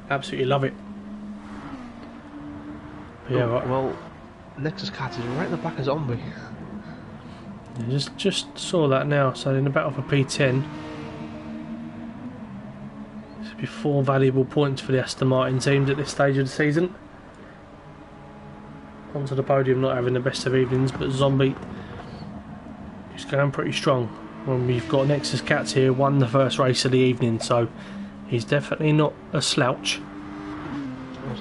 Absolutely love it. Yeah, right. Well, Nexus Cat is right in the back of Zombie. Yeah, just saw that now. So in the battle for P10, this would be 4 valuable points for the Aston Martin teams at this stage of the season. Onto the podium, not having the best of evenings, but Zombie is going pretty strong. When we've got Nexus Cats here, won the first race of the evening, so he's definitely not a slouch.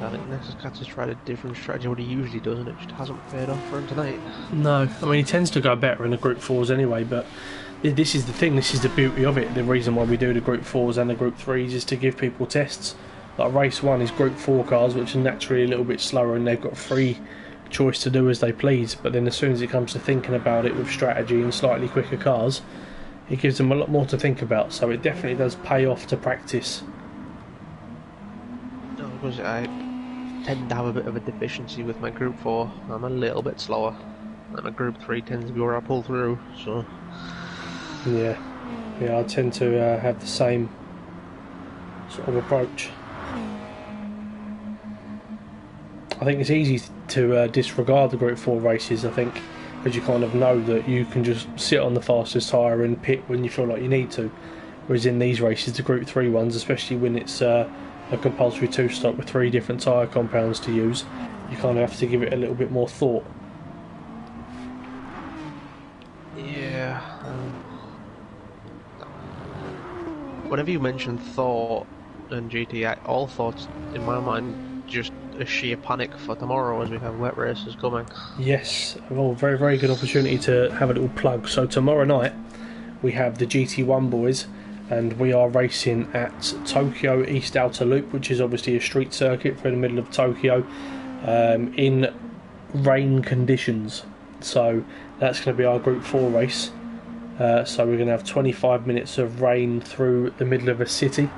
I think Nexus Cats has tried a different strategy what he usually does, and it just hasn't paid off for him tonight. No, I mean he tends to go better in the Group 4s anyway, but this is the thing, this is the beauty of it. The reason why we do the Group 4s and the Group 3s is to give people tests. Like race 1 is Group 4 cars, which are naturally a little bit slower and they've got free choice to do as they please, but then as soon as it comes to thinking about it with strategy and slightly quicker cars, it gives them a lot more to think about, so it definitely does pay off to practice. No, because I tend to have a bit of a deficiency with my Group 4. I'm a little bit slower, and my Group 3 tends to be where I pull through, so... Yeah, I tend to have the same sort of approach. I think it's easy to disregard the Group 4 races, I think, because you kind of know that you can just sit on the fastest tyre and pit when you feel like you need to. Whereas in these races, the Group 3 ones, especially when it's a compulsory 2-stop with 3 different tyre compounds to use, you kind of have to give it a little bit more thought. Yeah. Whenever you mention thought and GT, all thoughts in my mind just a sheer panic for tomorrow as we have wet races coming. Yes, well, very, very good opportunity to have a little plug. So tomorrow night we have the GT1 boys, and we are racing at Tokyo East Outer Loop, which is obviously a street circuit for the middle of Tokyo, in rain conditions. So that's going to be our Group 4 race. So we're going to have 25 minutes of rain through the middle of a city.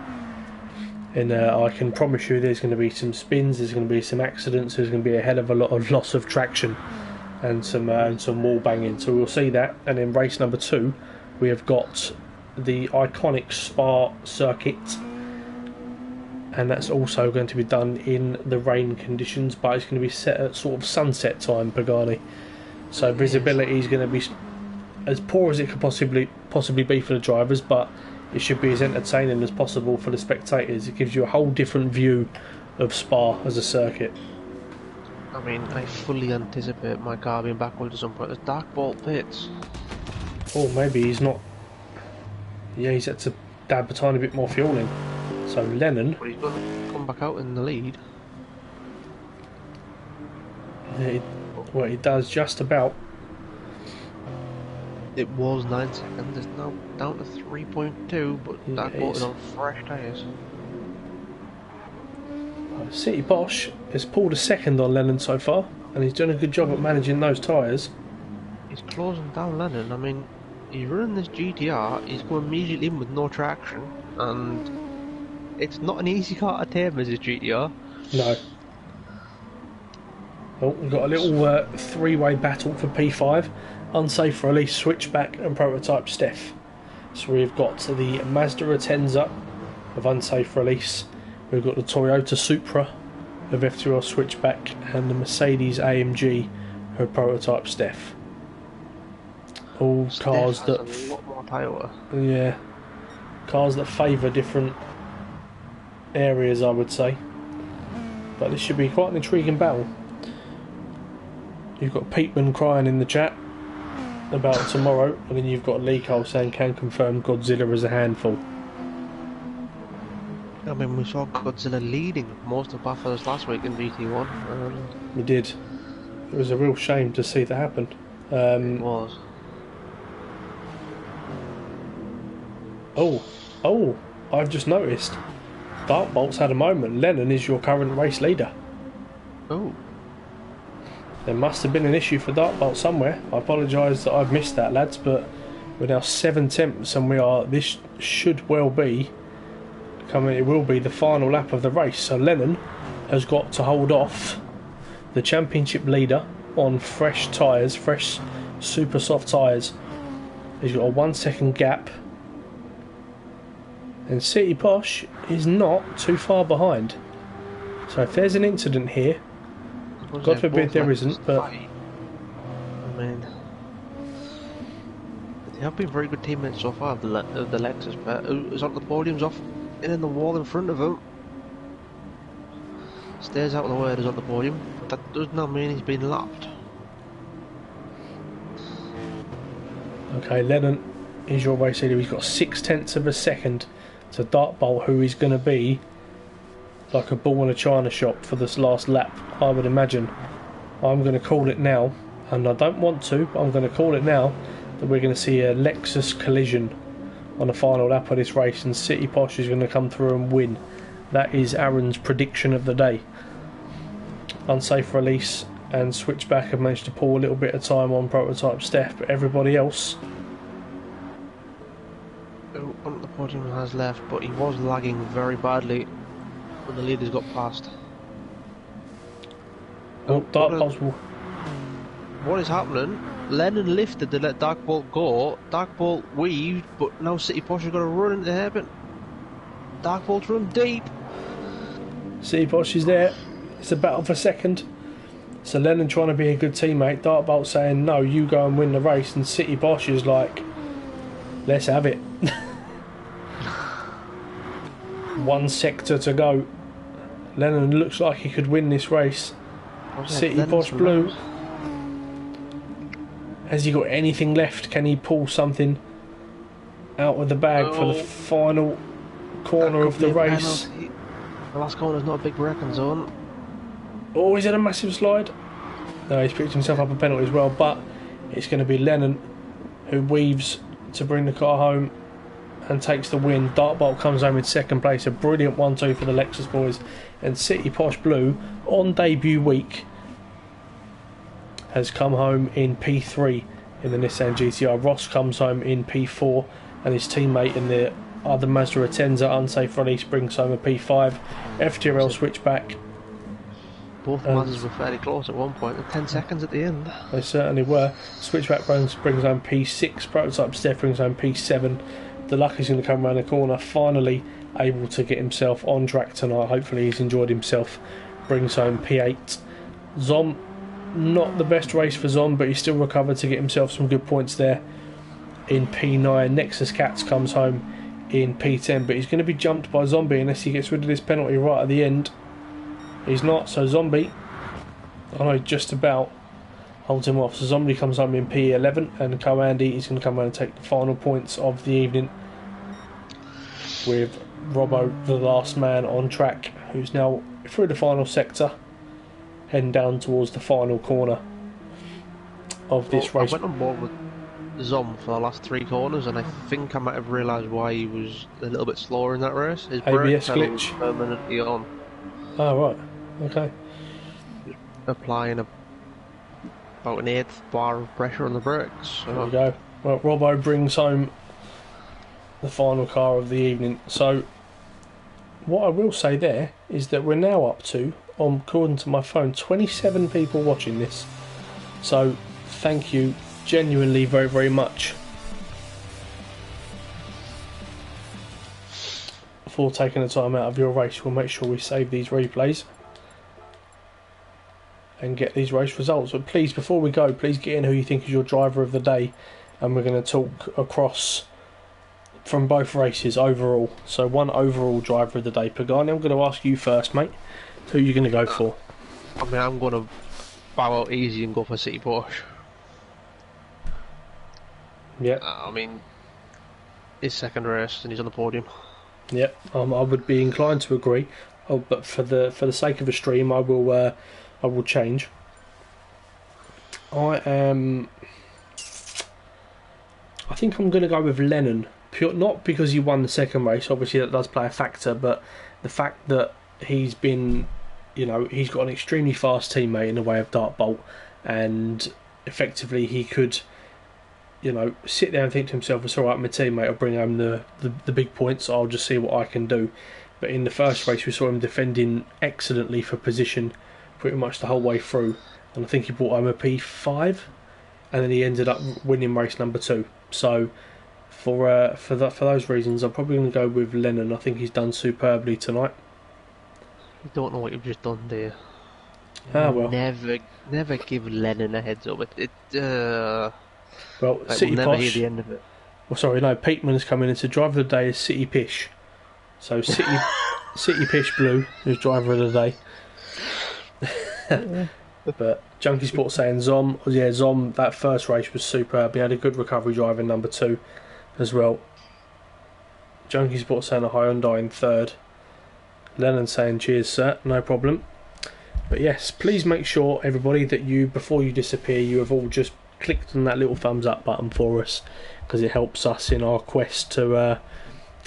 And I can promise you there's going to be some spins, there's going to be some accidents, there's going to be a hell of a lot of loss of traction and some wall banging. So we'll see that. And in race number 2 we have got the iconic Spa circuit, and that's also going to be done in the rain conditions, but it's going to be set at sort of sunset time, Pagani. So visibility is going to be as poor as it could possibly be for the drivers, but it should be as entertaining as possible for the spectators. It gives you a whole different view of Spa as a circuit. I mean, I fully anticipate my car being backwards at some point. There's dark bolt pits. Oh, maybe he's not. Yeah, he's had to dab a tiny bit more fuel in. So Lennon. But he's going to come back out in the lead. Yeah, well, he does just about. It was 9 seconds, it's now down to 3.2, but Yeah, that boat is on fresh tyres. City Bosch has pulled a second on Lennon so far, and he's done a good job at managing those tyres. He's closing down Lennon. I mean, he's running this GTR, he's going immediately in with no traction, and it's not an easy car to tame as a GTR. No. Oh, we've got a little three-way battle for P5. Unsafe release, switchback and prototype Steph. So we've got the Mazda Atenza of unsafe release, we've got the Toyota Supra of FTRL switchback, and the Mercedes AMG of prototype Steph. All cars Steph that has a lot more power. Yeah, cars that favour different areas, I would say. But this should be quite an intriguing battle. You've got Peteman crying in the chat about tomorrow, and then you've got Lee Cole saying can confirm Godzilla is a handful. I mean, we saw Godzilla leading most of battles last week in GT1. We did. It was a real shame to see that happen. It was. Oh, I've just noticed. Dartbolt's had a moment. Lennon is your current race leader. Oh. There must have been an issue for Dartbolt somewhere. I apologise that I've missed that, lads, but we're now 7/10 and we are. This should well be coming. It will be the final lap of the race. So Lennon has got to hold off the championship leader on fresh tyres, fresh super soft tyres. He's got a 1 second gap. And City Posh is not too far behind. So if there's an incident here, God forbid there isn't, but... I mean... They have been very good teammates so far, the Lexus, but who's on the podium's off in the wall in front of him. Stays out of the way, is on the podium. That does not mean he's been lapped. Okay, Lennon is your race leader. He's got 0.6 of a second to Dartbolt, who is going to be like a ball in a china shop for this last lap, I would imagine. I'm going to call it now, and I don't want to, but I'm going to call it now, that we're going to see a Lexus collision on the final lap of this race, and City Posh is going to come through and win. That is Aaron's prediction of the day. Unsafe release and switchback have managed to pull a little bit of time on prototype Steph, but everybody else... On the podium has left, but he was lagging very badly when the leaders got past. Oh, Dartbolt will... What is happening? Lennon lifted to let Darkbolt go. Darkbolt weaved, but now City Posh has got to run into the hairpin. Darkbolt's run deep. City Posh is there. It's a battle for second. So Lennon trying to be a good teammate. Dartbolt saying, no, you go and win the race. And City Posh is like, let's have it. 1 sector to go. Lennon looks like he could win this race. City Posh Blue. Has he got anything left? Can he pull something out of the bag for the final corner of the race? The last corner's not a big braking zone. Oh, he's had a massive slide. No, he's picked himself up a penalty as well, but it's going to be Lennon who weaves to bring the car home and takes the win. Dartbolt comes home in second place. A brilliant 1-2 for the Lexus boys. And City Posh Blue, on debut week, has come home in P3 in the Nissan GTR. Ross comes home in P4, and his teammate in the other Mazda Atenza unsafe release brings home a P5. FTRL switchback. Both Mazdas were fairly close at one point, 10 seconds at the end. They certainly were. Switchback brings home P6. Prototype Steph brings home P7. The Lucky's going to come around the corner, finally able to get himself on track tonight. Hopefully he's enjoyed himself. Brings home P8. Zom, not the best race for Zom, but he still recovered to get himself some good points there in P9. Nexus Cats comes home in P10, but he's going to be jumped by Zombie unless he gets rid of this penalty right at the end. He's not, so Zombie, I know, just about holds him off. So Zombie comes home in P11, and Co-Andy is going to come around and take the final points of the evening with Robbo, the last man on track, who's now through the final sector, heading down towards the final corner of this race. I went on board with Zom for the last 3 corners, and I think I might have realised why he was a little bit slower in that race. His ABS glitch. Permanently on. Oh, right. Okay. Applying about an 1/8 bar of pressure on the brakes. So. There we go. Well, Robbo brings home the final car of the evening. So, what I will say there is that we're now up to, according to my phone, 27 people watching this. So, thank you genuinely very, very much for taking the time out of your race. We'll make sure we save these replays and get these race results. But please, before we go, please get in who you think is your driver of the day, and we're going to talk across from both races overall. So one overall driver of the day. Pagani, I'm going to ask you first, mate. Who are you going to go for? I mean, I'm going to bow out easy and go for City Porsche. Yeah. I mean, his second race and he's on the podium. Yeah, I would be inclined to agree. Oh, but for the sake of the stream, I will change. I think I'm going to go with Lennon. Not because he won the second race, obviously that does play a factor, but the fact that he's been, he's got an extremely fast teammate in the way of Dartbolt, and effectively he could, sit there and think to himself, it's alright, my teammate will bring home the big points, I'll just see what I can do. But in the first race we saw him defending excellently for position pretty much the whole way through, and I think he brought home a P5, and then he ended up winning race number 2. So for those reasons, I'm probably going to go with Lennon. I think he's done superbly tonight. You don't know what you've just done there. Ah well. Never give Lennon a heads up. Well, City we'll never hear the end of it. Well, sorry, no. Peakman is coming into driver of the day is City Pish. So City Pish Blue is driver of the day. But Junkie Sport saying Zom, that first race was superb. He had a good recovery drive in number 2 as well. Junkie Sport saying a Hyundai in 3rd. Lennon saying cheers, sir, no problem. But yes, please make sure, everybody, that you, before you disappear, you have all just clicked on that little thumbs up button for us, because it helps us in our quest to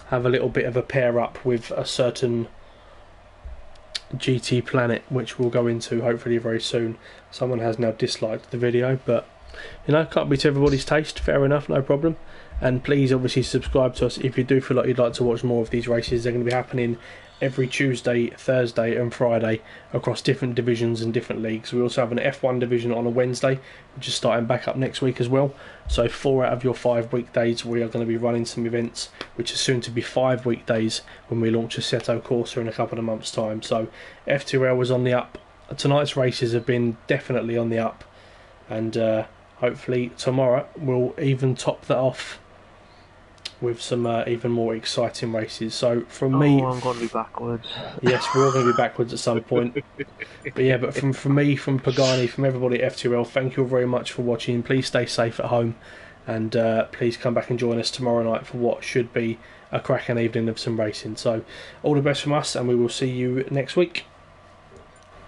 have a little bit of a pair up with a certain GT planet, which we'll go into hopefully very soon. Someone has now disliked the video, but you know, can't be to everybody's taste. Fair enough, no problem. And please obviously subscribe to us if you do feel like you'd like to watch more of these races. They're going to be happening every Tuesday, Thursday and Friday across different divisions and different leagues. We also have an F1 division on a Wednesday, which is starting back up next week as well. So 4 out of your 5 weekdays we are going to be running some events, which is soon to be 5 weekdays when we launch Assetto Corsa in a couple of months time. So FTRL was on the up. Tonight's races have been definitely on the up, and hopefully tomorrow we'll even top that off with some even more exciting races. So from me, I'm going to be backwards. Yes, we're all going to be backwards at some point. But yeah, but from me, from Pagani, from everybody at FTRL, thank you all very much for watching. Please stay safe at home, and please come back and join us tomorrow night for what should be a cracking evening of some racing. So all the best from us, and we will see you next week.